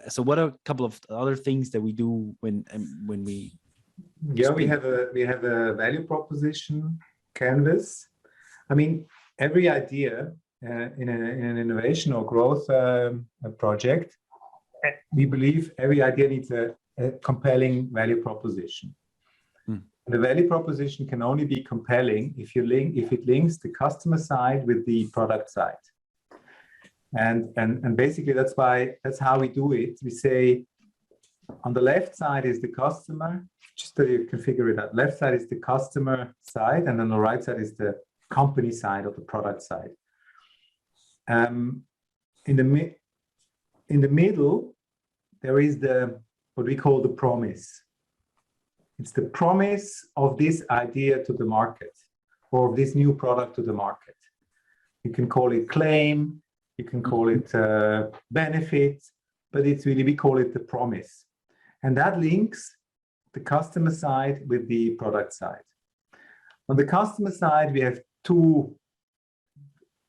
so what are a couple of other things that we do when we we have a value proposition canvas. I mean, every idea in an innovation or growth project, we believe every idea needs a compelling value proposition. The value proposition can only be compelling if it links the customer side with the product side. And basically that's how we do it. We say on the left side is the customer, just so you can figure it out. Left side is the customer side, and then the right side is the company side or the product side. In the middle, there is what we call the promise. It's the promise of this idea to the market, or of this new product to the market. You can call it claim, you can call it benefit, but it's really, we call it the promise. And that links the customer side with the product side. On the customer side, we have two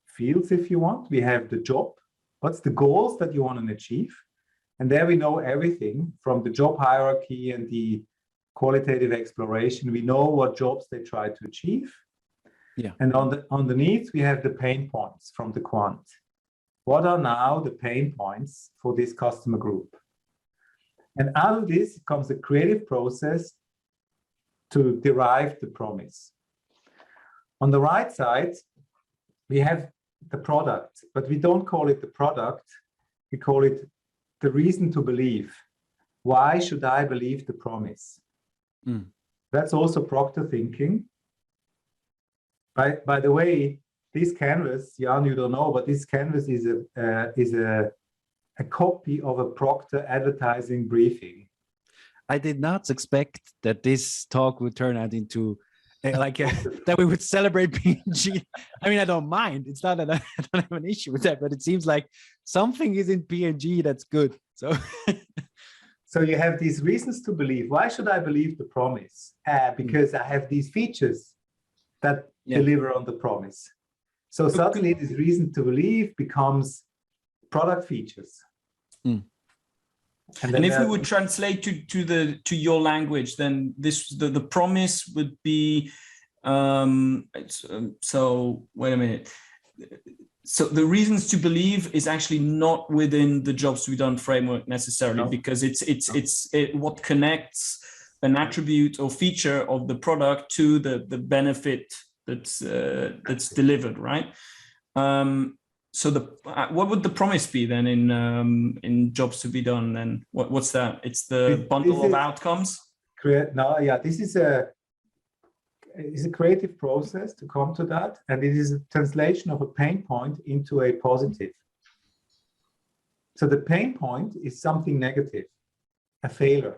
fields, if you want. We have the job. What's the goals that you want to achieve? And there we know everything from the job hierarchy and the qualitative exploration. We know what jobs they try to achieve. Yeah. And underneath, we have the pain points from the quant. What are now the pain points for this customer group? And out of this comes a creative process to derive the promise. On the right side, we have the product, but we don't call it the product. We call it the reason to believe. Why should I believe the promise? That's also Proctor thinking. By the way, this canvas, Jan, you don't know, but this canvas is a copy of a Proctor advertising briefing. I did not expect that this talk would turn out into that we would celebrate P&G. I mean, I don't mind. It's not that I don't have an issue with that, but it seems like something is in P&G that's good. So you have these reasons to believe. Why should I believe the promise? Because I have these features that deliver on the promise. So suddenly this reason to believe becomes product features. And if we would translate to your language, then the promise would be so wait a minute. So the reasons to believe is actually not within the jobs to be done framework necessarily, because it's what connects an attribute or feature of the product to the benefit that's delivered, right? So what would the promise be then in jobs to be done? Then what's that? It's the bundle of outcomes. This is a creative process to come to that, and it is a translation of a pain point into a positive. So the pain point is something negative, a failure.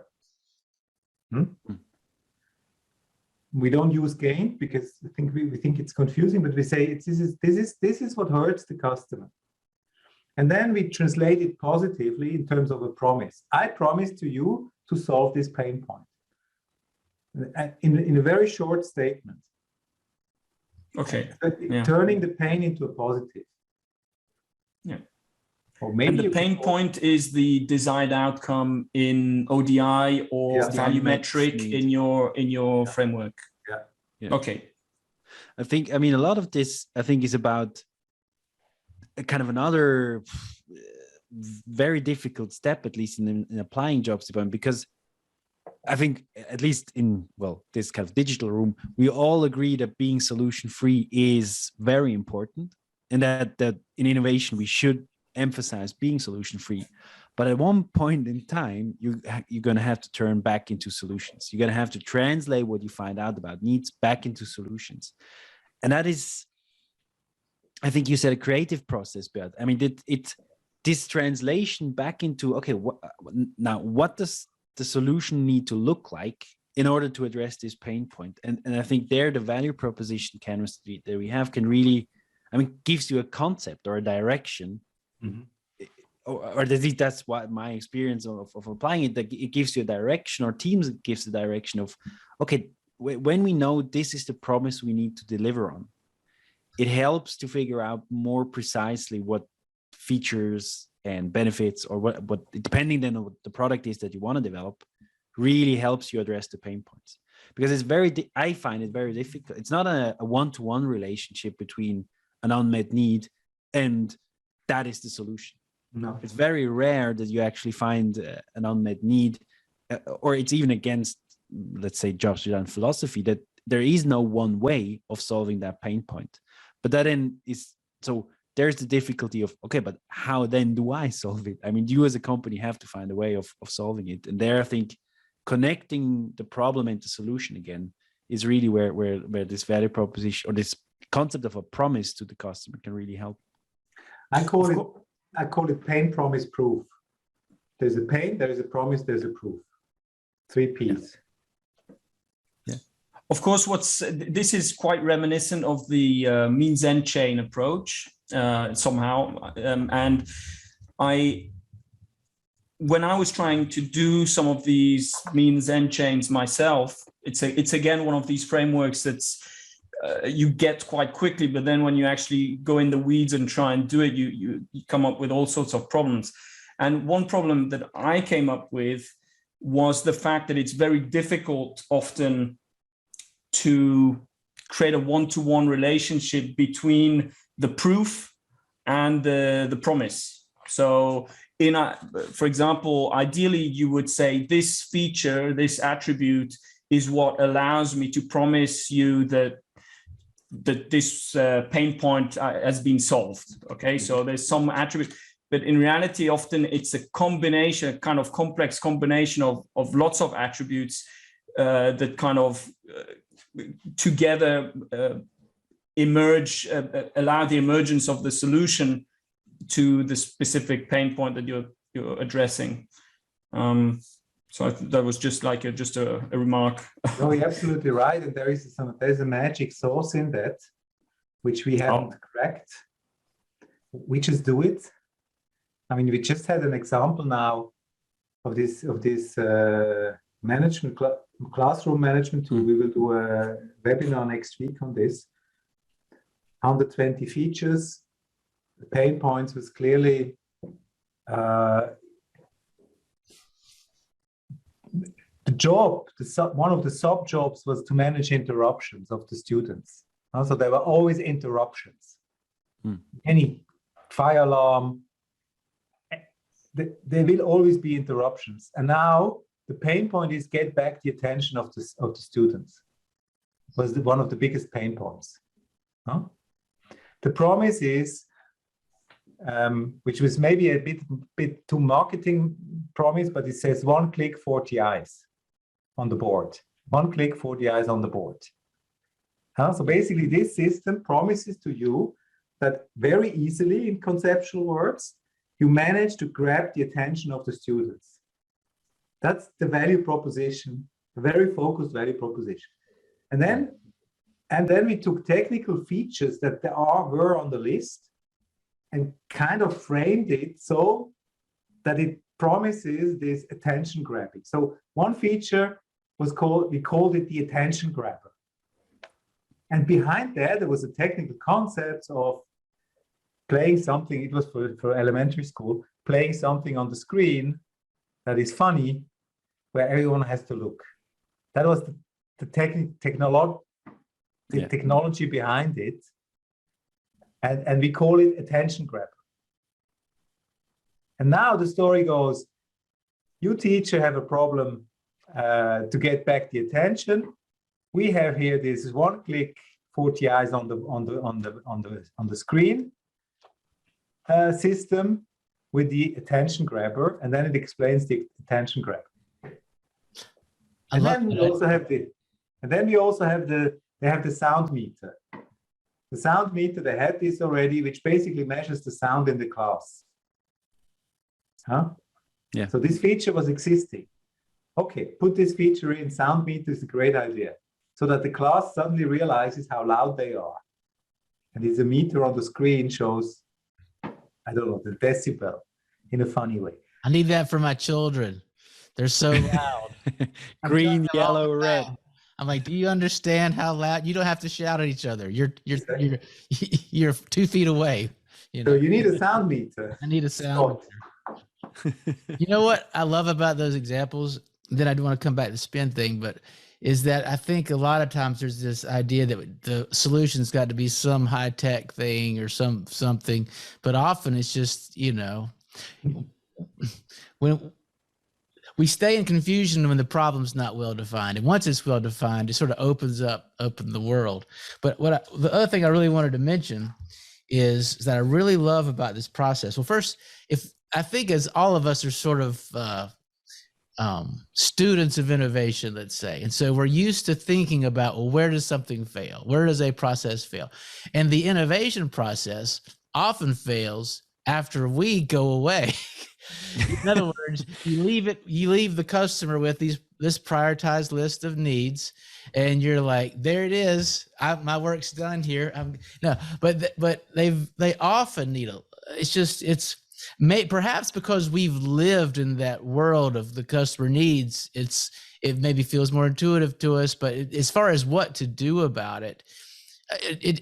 We don't use gain because I think we think it's confusing, but we say this is what hurts the customer. And then we translate it positively in terms of a promise. I promise to you to solve this pain point. In a very short statement. Okay. Turning the pain into a positive. Yeah. Or maybe and the pain point is the desired outcome in ODI or value metric in your framework. Yeah. Okay. I mean, a lot of this, I think, is about kind of another very difficult step, at least in applying jobs development, because I think, at least in, this kind of digital room, we all agree that being solution free is very important, and that in innovation, we should emphasize being solution free. But at one point in time, you're going to have to turn back into solutions. You're going to have to translate what you find out about needs back into solutions. And that is, I think you said, a creative process, Beat. I mean, this translation back into, okay, what does the solution need to look like in order to address this pain point? And I think there, the value proposition canvas that we have can really, gives you a concept or a direction. Mm-hmm. Or at least that's what my experience of applying it, that it gives you a direction, or teams gives the direction of, okay, when we know this is the promise we need to deliver on, it helps to figure out more precisely what features and benefits, or what depending then on what the product is that you want to develop, really helps you address the pain points. Because I find it very difficult. It's not a one-to-one relationship between an unmet need and that is the solution. No, it's very rare that you actually find an unmet need, or it's even against, let's say, jobs design philosophy, that there is no one way of solving that pain point. But that then is, so there's the difficulty of, okay, but how then do I solve it? I mean, you as a company have to find a way of solving it. And there, I think connecting the problem and the solution again is really where this value proposition, or this concept of a promise to the customer, can really help. I call it pain, promise, proof. There's a pain, there is a promise, there's a proof. 3 Ps. Yeah. Of course, this is quite reminiscent of the means end chain approach somehow. And when I was trying to do some of these means end chains myself, it's again one of these frameworks that's you get quite quickly, but then when you actually go in the weeds and try and do it, you come up with all sorts of problems. And one problem that I came up with was the fact that it's very difficult often to create a one-to-one relationship between the proof and the promise. So for example, ideally you would say this feature, this attribute is what allows me to promise you that this pain point has been solved. Okay, so there's some attribute, but in reality, often it's a combination, a kind of complex combination of lots of attributes that kind of together emerge, allow the emergence of the solution to the specific pain point that you're addressing. So that was just like a remark. No, you're absolutely right, and there's a magic sauce in that, which we haven't cracked. We just do it. I mean, we just had an example now of this management classroom management tool. We will do a webinar next week on this. 120 features. The pain points was clearly the job, one of the sub jobs was to manage interruptions of the students. So there were always interruptions. Any fire alarm, there will always be interruptions. And now the pain point is get back the attention of the students. Was one of the biggest pain points. Huh? The promise is, which was maybe a bit too marketing promise, but it says 1 click, 40 eyes on the board. 1 click, 40 eyes on the board. Huh? So basically, this system promises to you that very easily, in conceptual words, you manage to grab the attention of the students. That's the value proposition, a very focused value proposition. And then we took technical features that were on the list and kind of framed it so that it promises this attention grabbing. So one feature we called it the attention grabber. And behind that, there was a technical concept of playing something, it was for elementary school, playing something on the screen that is funny, where everyone has to look. That was the technology behind it. And we call it attention grabber. And now the story goes, you teacher have a problem to get back the attention. We have here this 1 click, 40 eyes on the screen system with the attention grabber, and then it explains the attention grabber. And then we also have they have the sound meter. The sound meter, they had this already, which basically measures the sound in the class. Huh? Yeah. So this feature was existing. Okay, put this feature in. Sound meter is a great idea, so that the class suddenly realizes how loud they are. And it's a meter on the screen shows, I don't know, the decibel in a funny way. I need that for my children. They're so loud. Green, yellow, red. I'm like, do you understand how loud? You don't have to shout at each other. You're 2 feet away. You know? So you need a sound meter. I need a sound meter. You know what I love about those examples? Then I do want to come back to the spin thing, but is that I think a lot of times there's this idea that the solution's got to be some high tech thing or something, but often it's just, when we stay in confusion when the problem's not well defined, and once it's well defined, it sort of opens the world. But the other thing I really wanted to mention is that I really love about this process. Well, first, I think as all of us are sort of students of innovation, let's say, and so we're used to thinking about, well, where does something fail? Where does a process fail? And the innovation process often fails after we go away. In other words, you leave the customer with this prioritized list of needs, and you're like, there it is. My work's done here. But they often need perhaps because we've lived in that world of the customer needs, it maybe feels more intuitive to us. But as far as what to do about it,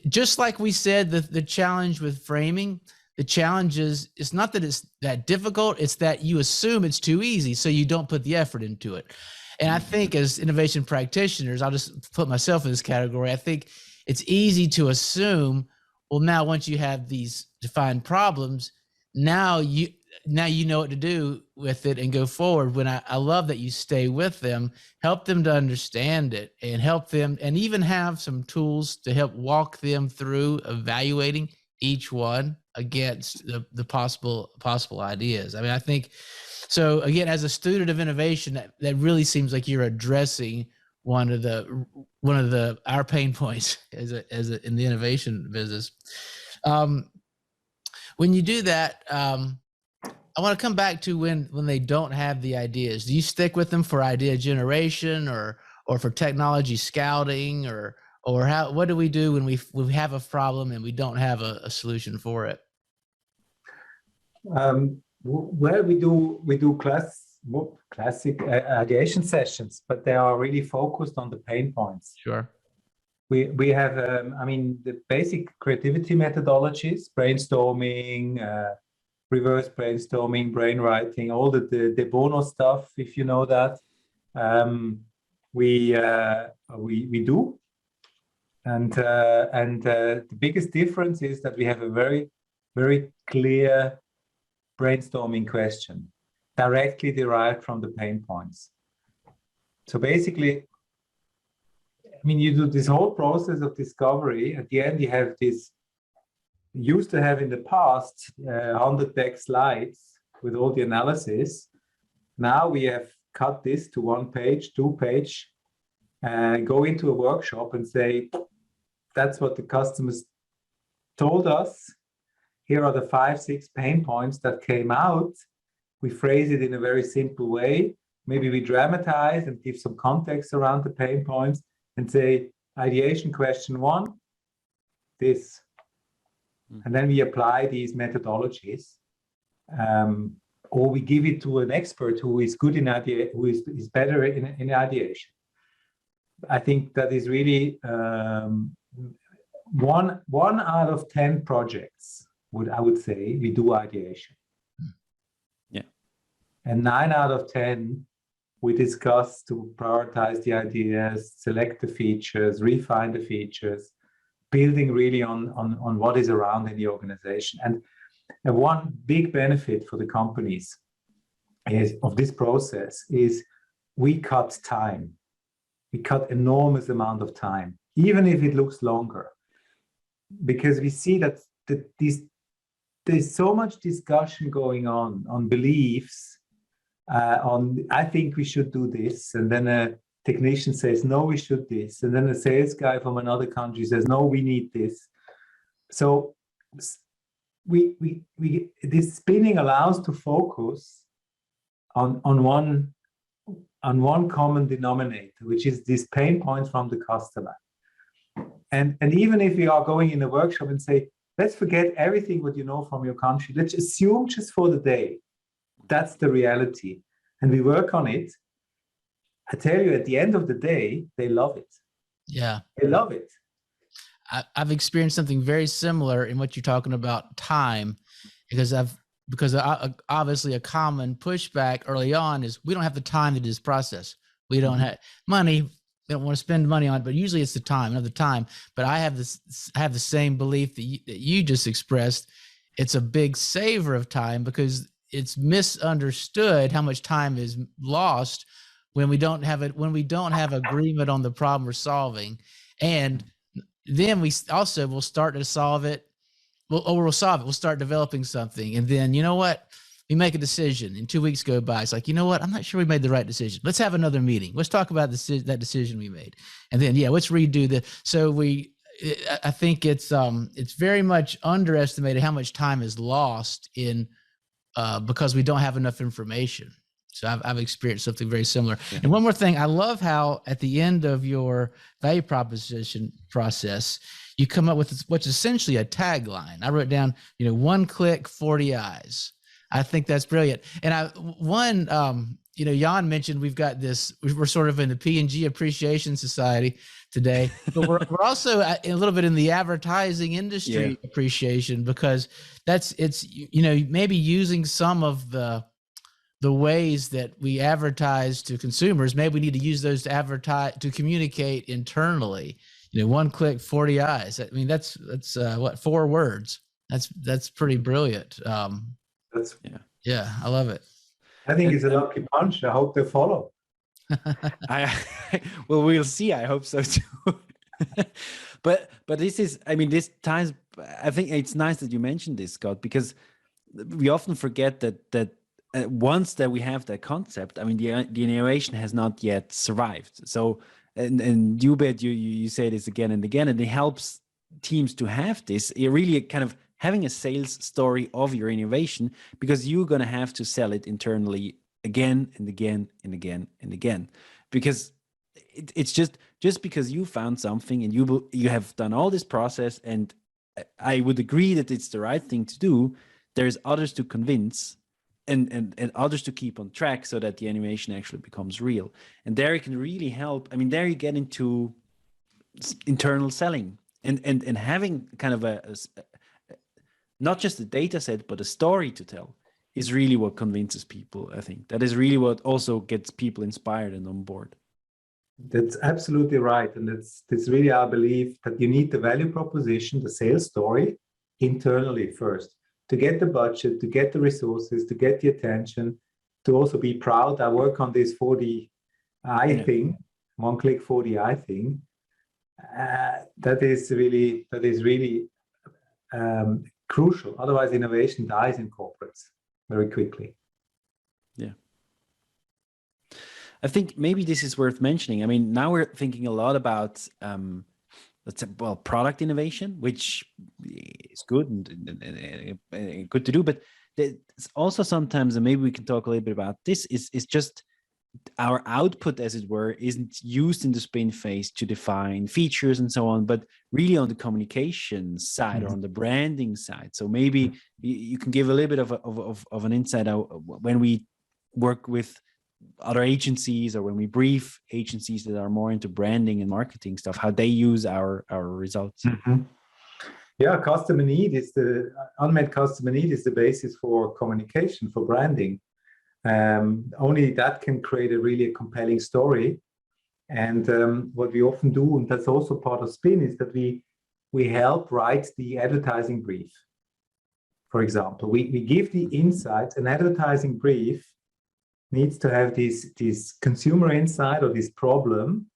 just like we said, the challenge with framing. The challenge is, it's not that it's that difficult, it's that you assume it's too easy, so you don't put the effort into it. And I think as innovation practitioners, I'll just put myself in this category, I think it's easy to assume, well, now once you have these defined problems, now you know what to do with it and go forward. When I love that you stay with them, help them to understand it, and help them, and even have some tools to help walk them through evaluating each one against the possible ideas. I mean, I think so. Again, as a student of innovation, that really seems like you're addressing one of our pain points as in the innovation business. When you do that, I want to come back to when they don't have the ideas. Do you stick with them for idea generation or for technology scouting, or what do we do when we have a problem and we don't have a solution for it? Well, we do classic ideation sessions, but they are really focused on the pain points. Sure. We have the basic creativity methodologies: brainstorming, reverse brainstorming, brainwriting, all the de Bono stuff, if you know that. We do. And the biggest difference is that we have a very, very clear brainstorming question, directly derived from the pain points. So basically, I mean, you do this whole process of discovery. At the end, you have this, used to have in the past 100 deck slides with all the analysis. Now we have cut this to 1 page, 2 page, and go into a workshop and say, that's what the customers told us. Here are the 5, 6 pain points that came out. We phrase it in a very simple way. Maybe we dramatize and give some context around the pain points and say, ideation question 1, this. And then we apply these methodologies. Or we give it to an expert who is good in ideation, who is better in ideation. I think that is really one out of 10 projects, I would say, we do ideation. Yeah. And 9 out of 10, we discuss to prioritize the ideas, select the features, refine the features, building really on what is around in the organization. And one big benefit for the companies of this process is we cut time. We cut enormous amount of time, even if it looks longer, because we see that there's so much discussion going on beliefs, on I think we should do this, and then a technician says no, we should this, and then a sales guy from another country says no, we need this. So we this spinning allows to focus on one common denominator, which is these pain points from the customer. And even if we are going in a workshop and say, let's forget everything what you know from your country, let's assume just for the day that's the reality, and we work on it. I tell you, at the end of the day, they love it. Yeah, they love it. I've experienced something very similar in what you're talking about time, because obviously a common pushback early on is we don't have the time to do this process. We don't have money. We don't want to spend money on it, but usually it's the time, another time. But I have the same belief that you just expressed. It's a big saver of time, because it's misunderstood how much time is lost when we don't have it, when we don't have agreement on the problem we're solving. And then we also will start to solve it. We'll solve it. We'll start developing something. And then, you know what? We make a decision and 2 weeks go by. It's like, you know what? I'm not sure we made the right decision. Let's have another meeting. Let's talk about that decision we made. And then, let's redo the, so I think it's very much underestimated how much time is lost because we don't have enough information. So I've experienced something very similar. Yeah. And one more thing, I love how at the end of your value proposition process, you come up with what's essentially a tagline. I wrote down, 1 click, 40 eyes. I think that's brilliant. And Jan mentioned we've got this, we're sort of in the P&G Appreciation Society today, but we're also a little bit in the advertising industry appreciation, because it's maybe using some of the ways that we advertise to consumers. Maybe we need to use those to advertise, to communicate internally. 1 click, 40 eyes. I mean, that's 4 words. That's pretty brilliant. I love it. I think it's a lucky punch. I hope they follow. Well, we'll see. I hope so too. but this is, this times, I think it's nice that you mentioned this, Scott, because we often forget that once that we have that concept, the innovation has not yet survived. So, and you say this again and again, and it helps teams to have this. It really kind of having a sales story of your innovation, because you're going to have to sell it internally again and again and again and again, because it's just because you found something and you have done all this process, and I would agree that it's the right thing to do. There's others to convince and others to keep on track, so that the animation actually becomes real. And there it can really help. There you get into internal selling and having kind of a not just a data set, but a story to tell is really what convinces people. I think that is really what also gets people inspired and on board. That's absolutely right. And that's really our belief, that you need the value proposition, the sales story internally first, to get the budget, to get the resources, to get the attention, to also be proud. I work on this 40 I thing, one click for the I thing, that is really crucial. Otherwise, innovation dies in corporates very quickly. Yeah. I think maybe this is worth mentioning. I mean, now we're thinking a lot about, let's say, well, product innovation, which is good and good to do. But there's also sometimes, and maybe we can talk a little bit about this, is just our output, as it were, isn't used in the sprint phase to define features and so on, but really on the communication side or on the branding side. So maybe you can give a little bit of an insight out when we work with other agencies or when we brief agencies that are more into branding and marketing stuff, how they use our results. Yeah, customer need is the unmet customer need is the basis for communication, for branding. Only that can create a really compelling story. And what we often do, and that's also part of Spin, is that we help write the advertising brief. For example, we give the insights. An advertising brief needs to have this consumer insight or this problem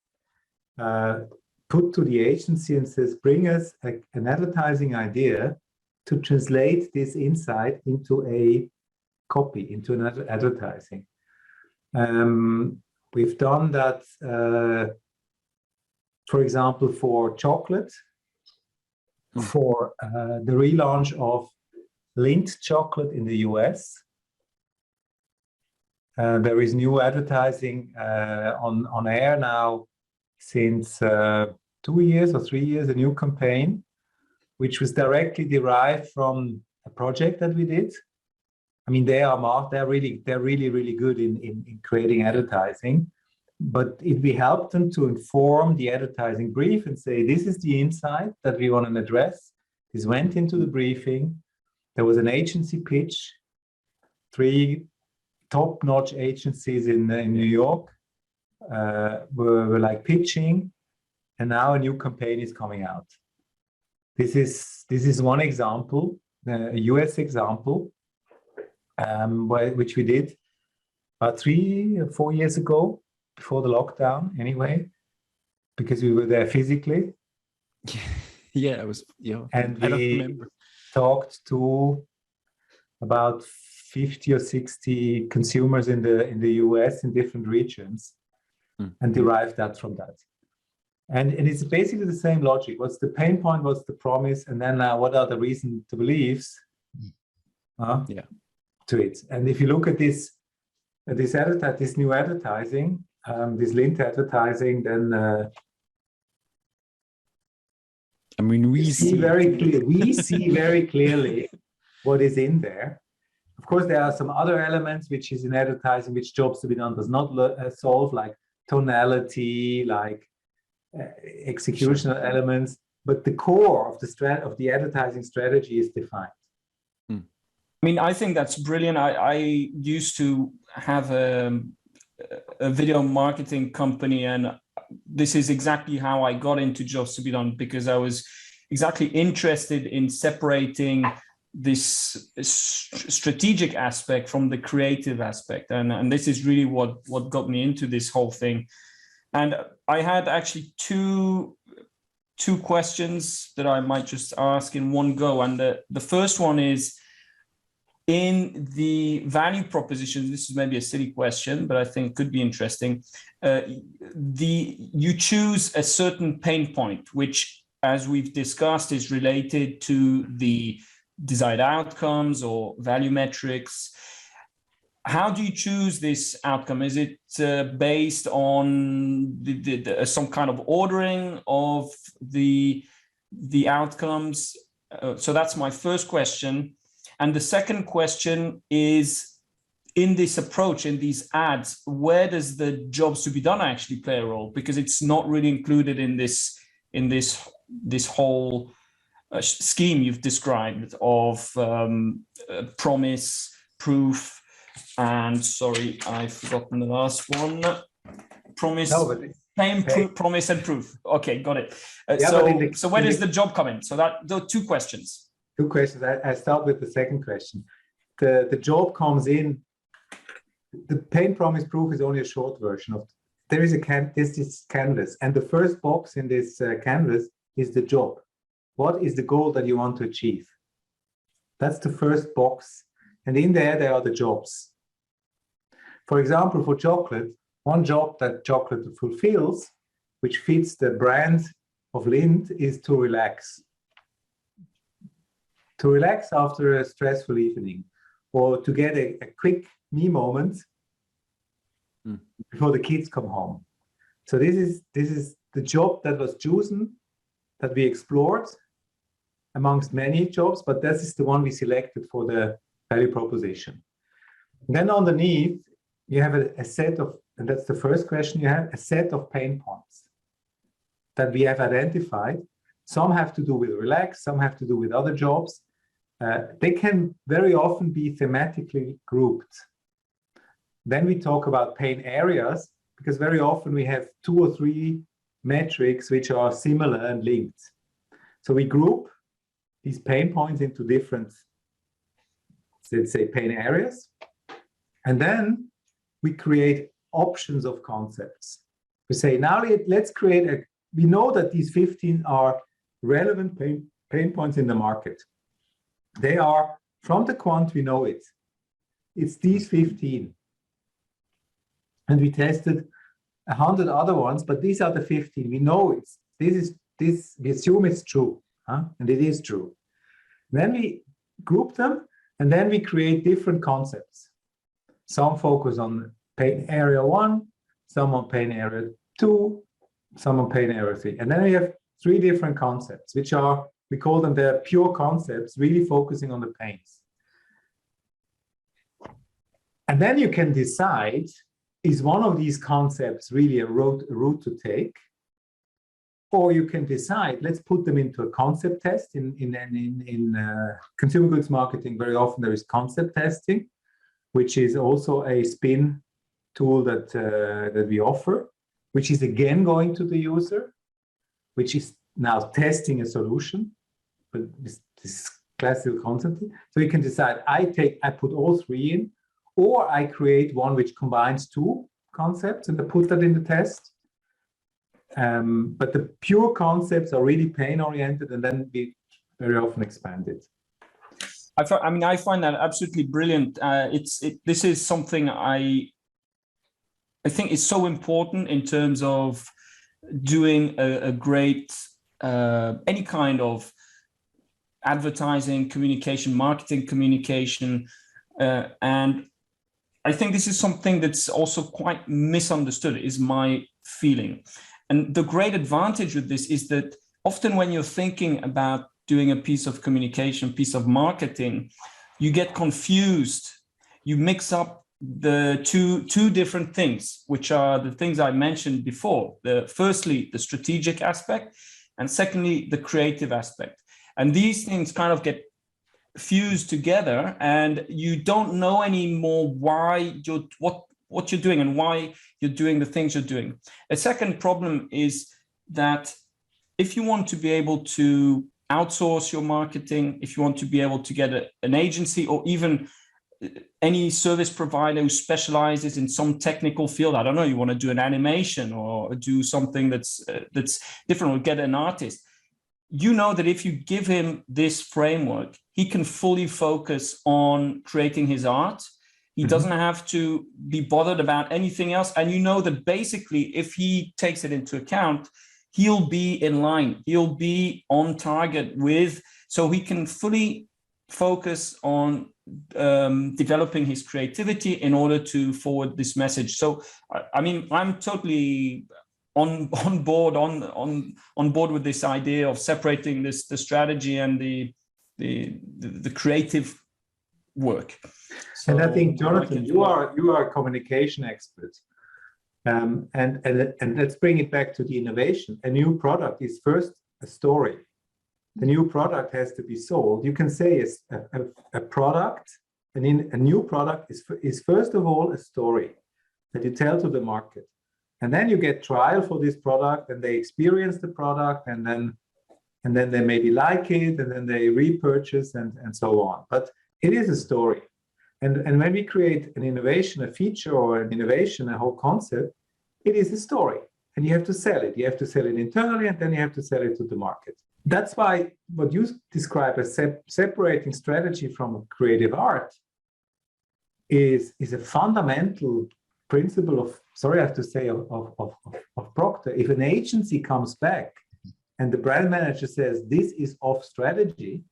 put to the agency and says, bring us an advertising idea to translate this insight into a copy, into an advertising. We've done that, for example, for chocolate, for the relaunch of Lindt chocolate in the US. There is new advertising on air now since 2 years or 3 years, a new campaign, which was directly derived from a project that we did. I mean, they're really good in creating advertising, but we helped them to inform the advertising brief and say, this is the insight that we want to address. This went into the briefing. There was an agency pitch, 3 top-notch agencies in New York were like pitching, and now a new campaign is coming out. This is one example, a US example, which we did about 3 or 4 years ago, before the lockdown anyway, because we were there physically. Yeah, it was, and I don't we remember. Talked to about 50 or 60 consumers in the US in different regions and derived that from that. And it's basically the same logic. What's the pain point? What's the promise? And then what are the reasons, the beliefs to it? And if you look at this new advertising, this Lindt advertising, then I mean, we see very clearly what is in there. Of course, there are some other elements which is in advertising, which jobs to be done does not solve, like tonality, like executional elements. But the core of the advertising strategy is defined. I mean, I think that's brilliant. I used to have a video marketing company, and this is exactly how I got into jobs to be done, because I was exactly interested in separating this strategic aspect from the creative aspect. And this is really what got me into this whole thing. And I had actually two questions that I might just ask in one go. And the first one is, in the value proposition, this is maybe a silly question, but I think could be interesting. You choose a certain pain point, which, as we've discussed, is related to the desired outcomes or value metrics. How do you choose this outcome? Is it based on some kind of ordering of the outcomes? So that's my first question. And the second question is, in this approach, in these ads, where does the jobs to be done actually play a role? Because it's not really included in this whole scheme you've described of promise, proof, and sorry, I've forgotten the last one. Promise, promise, and proof. Okay, got it. So where does the job come in? So those 2 questions. 2 questions. I start with the second question. The job comes in. The pain, promise, proof is only a short version there's this canvas, and the first box in this canvas is the job. What is the goal that you want to achieve? That's the first box, and in there are the jobs. For example, for chocolate, one job that chocolate fulfills, which fits the brand of Lindt, is to relax. To relax after a stressful evening, or to get a quick me moment before the kids come home. So this is the job that was chosen, that we explored amongst many jobs, but this is the one we selected for the value proposition. And then underneath, you have a set of, and that's the first question, you have a set of pain points that we have identified. Some have to do with relax, some have to do with other jobs. They can very often be thematically grouped. Then we talk about pain areas, because very often we have 2 or 3 metrics which are similar and linked. So we group these pain points into different, let's say, pain areas. And then we create options of concepts. We say, now let's create we know that these 15 are relevant pain points in the market. They are, from the quant, we know it. It's these 15. And we tested 100 other ones, but these are the 15. We know we assume it's true, and it is true. Then we group them, and then we create different concepts. Some focus on pain area 1, some on pain area 2, some on pain area 3. And then we have 3 different concepts, which are, we call them the pure concepts, really focusing on the pains. And then you can decide, is one of these concepts really a route to take? Or you can decide, let's put them into a concept test. In consumer goods marketing, very often there is concept testing, which is also a spin tool that we offer, which is again going to the user, which is now testing a solution, but this classical concept. So you can decide, I put all 3 in, or I create one which combines 2 concepts and I put that in the test. But the pure concepts are really pain-oriented, and then we very often expand it. I find that absolutely brilliant. This is something I think is so important in terms of doing a great any kind of advertising, communication, marketing communication, and I think this is something that's also quite misunderstood, is my feeling. And the great advantage with this is that often when you're thinking about doing a piece of communication, piece of marketing, you get confused. You mix up the two different things, which are the things I mentioned before. Firstly, the strategic aspect, and secondly, the creative aspect. And these things kind of get fused together, and you don't know anymore why what you're doing and why you're doing the things you're doing. A second problem is that if you want to be able to outsource your marketing, if you want to be able to get an agency or even any service provider who specializes in some technical field, I don't know, you want to do an animation or do something that's different, or get an artist, you know that if you give him this framework, he can fully focus on creating his art. He doesn't have to be bothered about anything else. And you know that basically, if he takes it into account, he'll be in line, he'll be on target with, so he can fully focus on developing his creativity in order to forward this message. So, I mean, I'm totally on board with this idea of separating the strategy and the creative work. So, and I think, Jonathan, you are a communication expert, and let's bring it back to the innovation. A new product is first a story. The new product has to be sold. You can say it's a product, and in a new product is first of all a story that you tell to the market, and then you get trial for this product, and they experience the product, and then they maybe like it, and then they repurchase and so on. But it is a story. And when we create an innovation, a feature or an innovation, a whole concept, it is a story, and you have to sell it. You have to sell it internally, and then you have to sell it to the market. That's why what you describe as separating strategy from creative art is a fundamental principle of, sorry, I have to say, of Procter. If an agency comes back and the brand manager says, this is off strategy,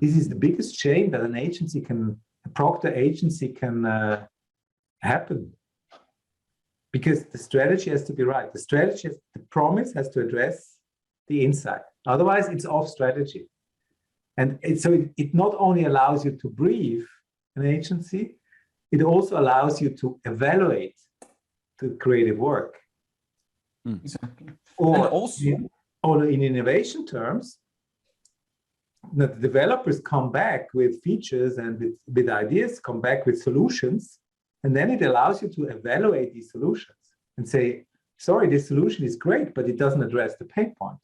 this is the biggest shame that a Procter agency can happen. Because the strategy has to be right. The promise has to address the insight. Otherwise, it's off strategy. And it not only allows you to brief an agency, it also allows you to evaluate the creative work. Exactly. Or in innovation terms, the developers come back with features and with ideas, come back with solutions, and then it allows you to evaluate these solutions and say, sorry, this solution is great, but it doesn't address the pain point.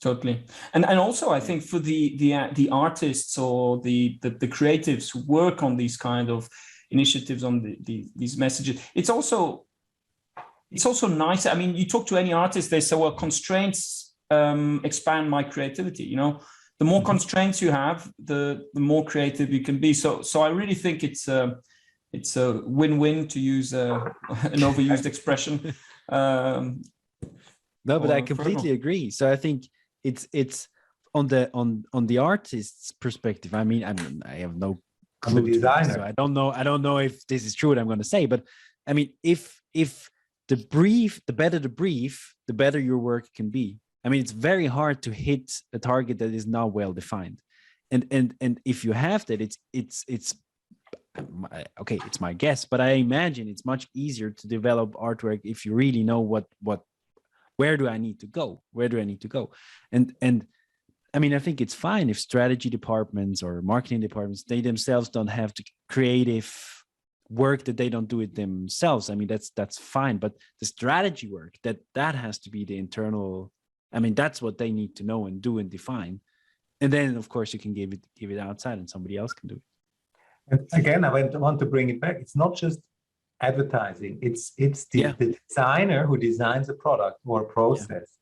Totally, and also I think for the artists or the creatives who work on these kind of initiatives, on these messages, it's also nice. I mean, you talk to any artist, they say, well, constraints expand my creativity. You know, the more constraints you have, the more creative you can be. So I really think it's a win-win, to use an overused expression. No, but I completely agree. So I think it's on the artist's perspective. I mean, I have no clue, the designer. so I don't know if this is true what I'm going to say. But I mean, if the better the brief, the better your work can be. I mean, it's very hard to hit a target that is not well defined, and if you have that, it's okay. It's my guess, but I imagine it's much easier to develop artwork if you really know where do I need to go? Where do I need to go? And I mean, I think it's fine if strategy departments or marketing departments, they themselves don't have the creative work, that they don't do it themselves. I mean, that's fine. But the strategy work, that has to be the internal. I mean, that's what they need to know and do and define. And then, of course, you can give it outside, and somebody else can do it. And again, I want to bring it back. It's not just advertising. It's the designer who designs a product or a process.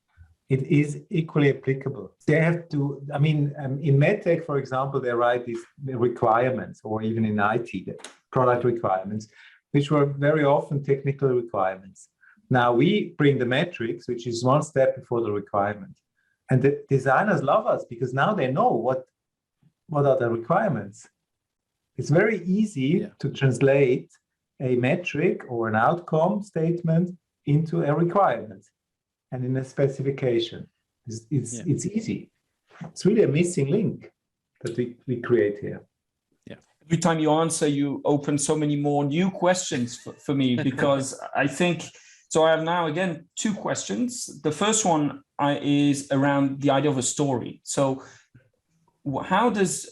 It is equally applicable. They have to, I mean, in medtech, for example, they write these requirements, or even in IT, the product requirements, which were very often technical requirements. Now we bring the metrics, which is one step before the requirement. And the designers love us because now they know what are the requirements. It's very easy to translate a metric or an outcome statement into a requirement and in a specification. It's easy. It's really a missing link that we create here. Yeah. Every time you answer, you open so many more new questions for me, because I think, so I have now, again, two questions. The first one is around the idea of a story. So how does,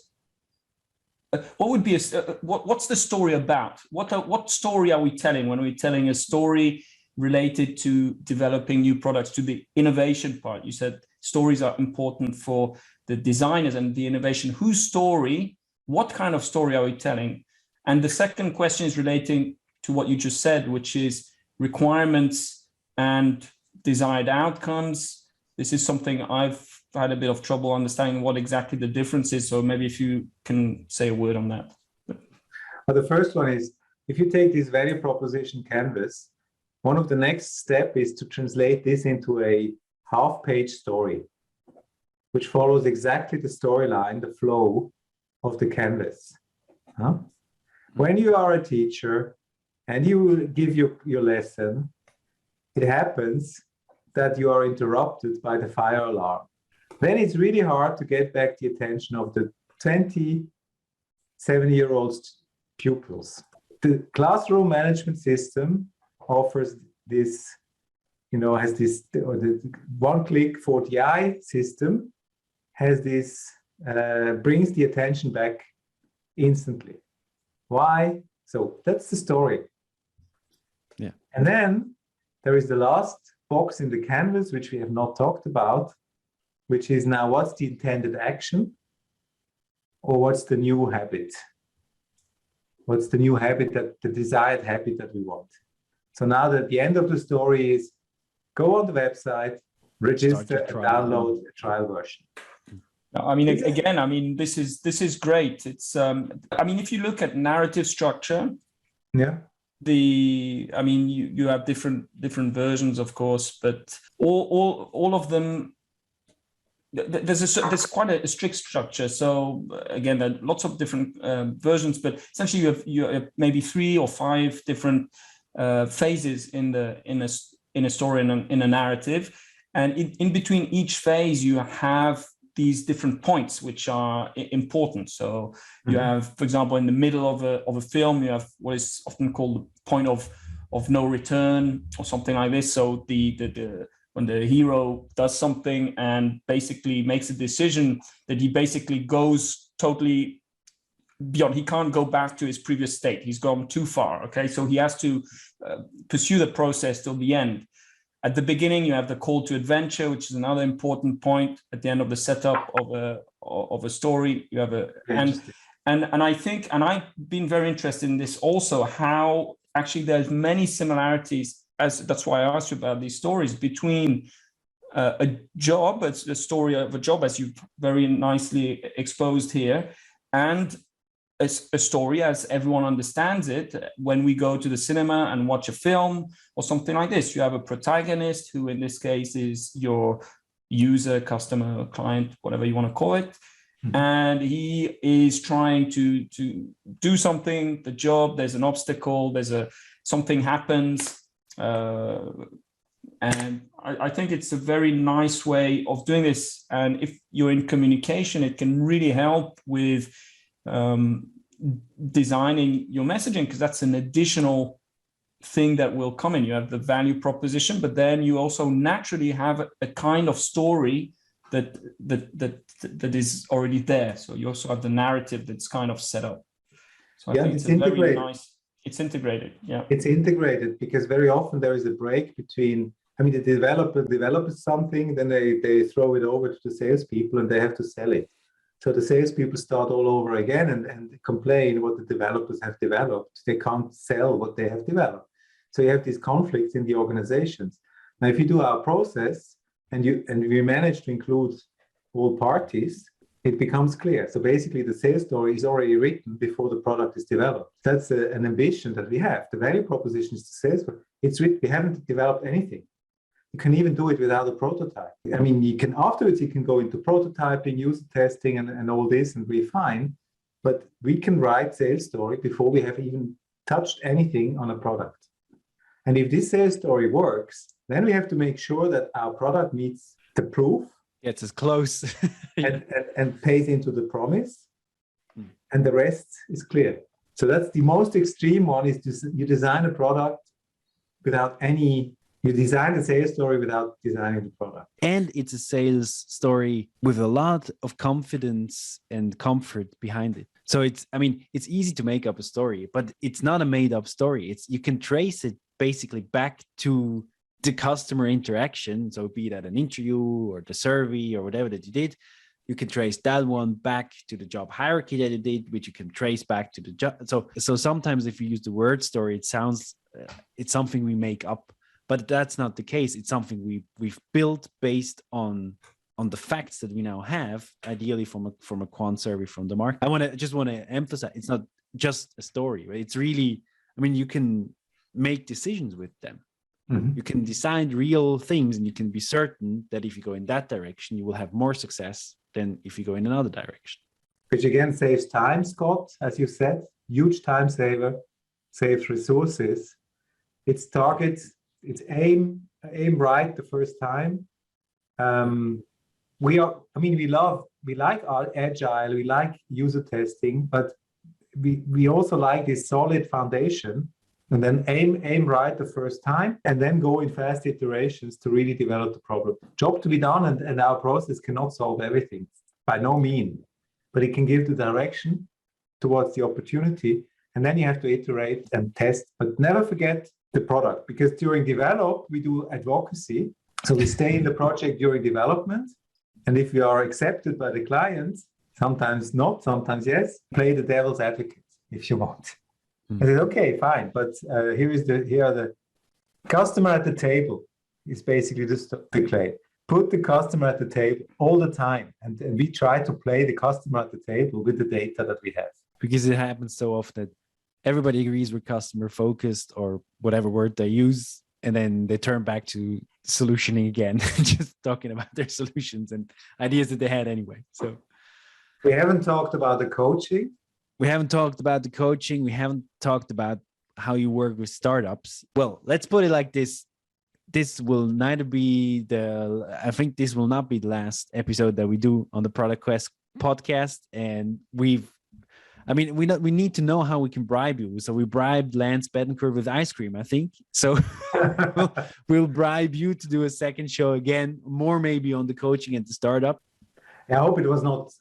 what would be what's the story about? What story are we telling when we're telling a story related to developing new products, to the innovation part? You said stories are important for the designers and the innovation. Whose story, what kind of story are we telling? And the second question is relating to what you just said, which is requirements and desired outcomes. This is something I've had a bit of trouble understanding what exactly the difference is. So maybe if you can say a word on that. Well, the first one is, if you take this value proposition canvas, one of the next step is to translate this into a half-page story, which follows exactly the storyline, the flow of the canvas. When you are a teacher and you give your lesson, it happens that you are interrupted by the fire alarm. Then it's really hard to get back the attention of the 27-year-old pupils. The classroom management system offers this, has this, or the one-click 40i system has this, brings the attention back instantly. Why? So that's the story. Yeah. And then there is the last box in the canvas, which we have not talked about, which is now, what's the intended action, or what's the new habit? What's the new habit, that the desired habit that we want? So now that the end of the story is go on the website, register, and download a trial version. I mean, again, I mean, this is great. It's, I mean, if you look at narrative structure, yeah, I mean, you have different versions, of course, but all of them, there's quite a strict structure. So again, there are lots of different versions, but essentially you have maybe 3 or 5 different phases in a story, in a narrative, and in between each phase you have these different points which are important. So you have, for example, in the middle of a film, you have what is often called the point of no return or something like this. So when the hero does something and basically makes a decision that he basically goes totally beyond, he can't go back to his previous state. He's gone too far. Okay, so he has to pursue the process till the end. At the beginning, you have the call to adventure, which is another important point. At the end of the setup of a story, you have and I think, and I've been very interested in this also, how actually there's many similarities, that's why I asked you about these stories, between a job, it's the story of a job, as you've very nicely exposed here, and a story as everyone understands it when we go to the cinema and watch a film or something like this. You have a protagonist who in this case is your user, customer, client, whatever you want to call it. And he is trying to do something, the job, there's an obstacle, something happens. And I think it's a very nice way of doing this. And if you're in communication, it can really help with designing your messaging, because that's an additional thing that will come in. You have the value proposition, but then you also naturally have a kind of story that is already there. So you also have the narrative that's kind of set up. So I think it's very nice. It's integrated. Yeah, it's integrated because very often there is a break between. I mean, the developer develops something, then they throw it over to the salespeople, and they have to sell it. So the salespeople start all over again and complain what the developers have developed. They can't sell what they have developed. So you have these conflicts in the organizations. Now, if you do our process and we manage to include all parties, it becomes clear. So basically, the sales story is already written before the product is developed. That's an ambition that we have. The value proposition is the sales. It's written. We haven't developed anything. You can even do it without a prototype. I mean, you can go into prototyping, user testing, and all this, and we're fine. But we can write sales story before we have even touched anything on a product. And if this sales story works, then we have to make sure that our product meets the proof. It's as close. and pays into the promise. And the rest is clear. So that's the most extreme one, is you design a product without any. You design the sales story without designing the product. And it's a sales story with a lot of confidence and comfort behind it. So it's easy to make up a story, but it's not a made up story. You can trace it basically back to the customer interaction. So be that an interview or the survey or whatever that you did, you can trace that one back to the job hierarchy that you did, which you can trace back to the job. So sometimes if you use the word story, it sounds, it's something we make up. But that's not the case. It's something we've built based on the facts that we now have, ideally from a quant survey from the market. I just want to emphasize, it's not just a story, right? It's really, you can make decisions with them. You can design real things, and you can be certain that if you go in that direction, you will have more success than if you go in another direction. Which again saves time, Scott, as you said, huge time saver, saves resources. It's targets. It's aim right the first time. We like our agile, we like user testing, but we also like this solid foundation, and then aim right the first time, and then go in fast iterations to really develop the problem. Job to be done, and our process cannot solve everything, by no means, but it can give the direction towards the opportunity, and then you have to iterate and test, but never forget the product, because during develop we do advocacy, so we stay in the project during development, and if we are accepted by the client, sometimes not, sometimes yes, play the devil's advocate if you want. I said, okay, fine, but here are the Customer at the table is basically the claim. Put the customer at the table all the time. And we try to play the customer at the table with the data that we have. Because it happens so often that everybody agrees with customer focused or whatever word they use, and then they turn back to solutioning again, just talking about their solutions and ideas that they had anyway. So we haven't talked about the coaching. We haven't talked about the coaching. We haven't talked about how you work with startups. Well, let's put it like this. This will neither be I think this will not be the last episode that we do on the Product Quest podcast. And we need to know how we can bribe you. So we bribed Lance Bettencourt with ice cream, I think. So we'll bribe you to do a second show again, more maybe on the coaching and the startup. I hope it was not,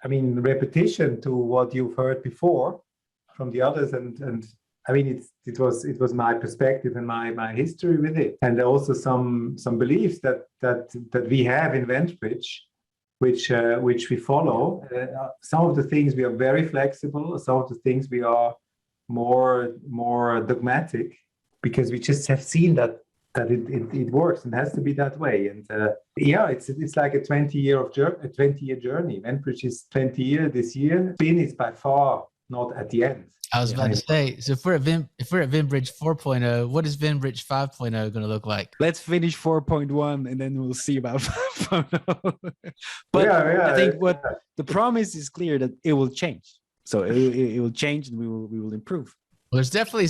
repetition to what you've heard before from the others. And it was my perspective and my history with it. And also some beliefs that we have in Ventbridge, which we follow. Some of the things we are very flexible. Some of the things we are more dogmatic, because we just have seen that it works and has to be that way. And it's like a 20-year journey. Ventbridge is 20 years this year. Spin is by far not at the end. I was about to say, so if we're at Ventbridge 4.0, what is Ventbridge 5.0 going to look like? Let's finish 4.1 and then we'll see about 5.0. But I think the promise is clear that it will change. So it will change and we will improve. Well, there's definitely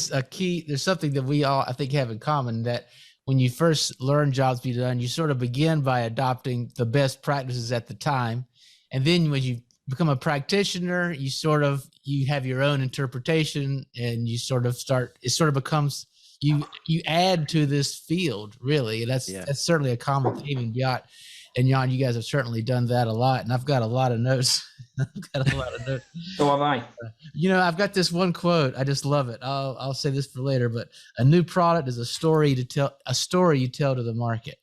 there's something that we all, I think, have in common, that when you first learn jobs to be done, you sort of begin by adopting the best practices at the time. And then when you become a practitioner, you have your own interpretation, and you becomes you add to this field, really. And that's certainly a common theme in Beat and Jan. You guys have certainly done that a lot, and I've got a lot of notes. So have I. I've got this one quote. I just love it. I'll say this for later, but a new product is a story you tell to the market.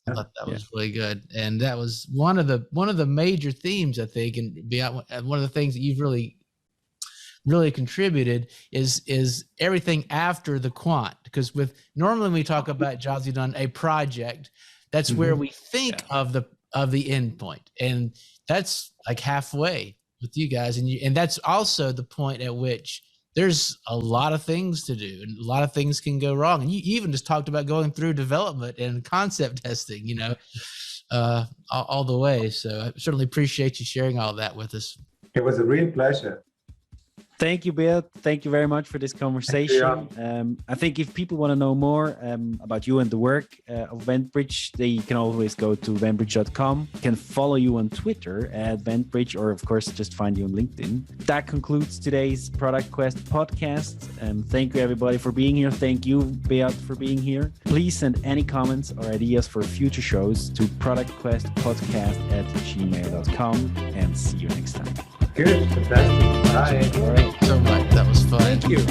I thought that was really good, and that was one of the major themes, I think, and one of the things that you've really contributed is everything after the quant. Because normally when we talk about jobs you've done, a project, that's where we think of the endpoint, and that's like halfway with you guys, and that's also the point at which there's a lot of things to do and a lot of things can go wrong. And you even just talked about going through development and concept testing, all the way. So I certainly appreciate you sharing all that with us. It was a real pleasure. Thank you, Beat. Thank you very much for this conversation. I think if people want to know more about you and the work of Ventbridge, they can always go to ventbridge.com. You can follow you on Twitter at Ventbridge, or of course, just find you on LinkedIn. That concludes today's Product Quest podcast. Thank you, everybody, for being here. Thank you, Beat, for being here. Please send any comments or ideas for future shows to productquestpodcast@gmail.com, and see you next time. Good, fantastic. Bye. All right, so much. That was fun. Thank you.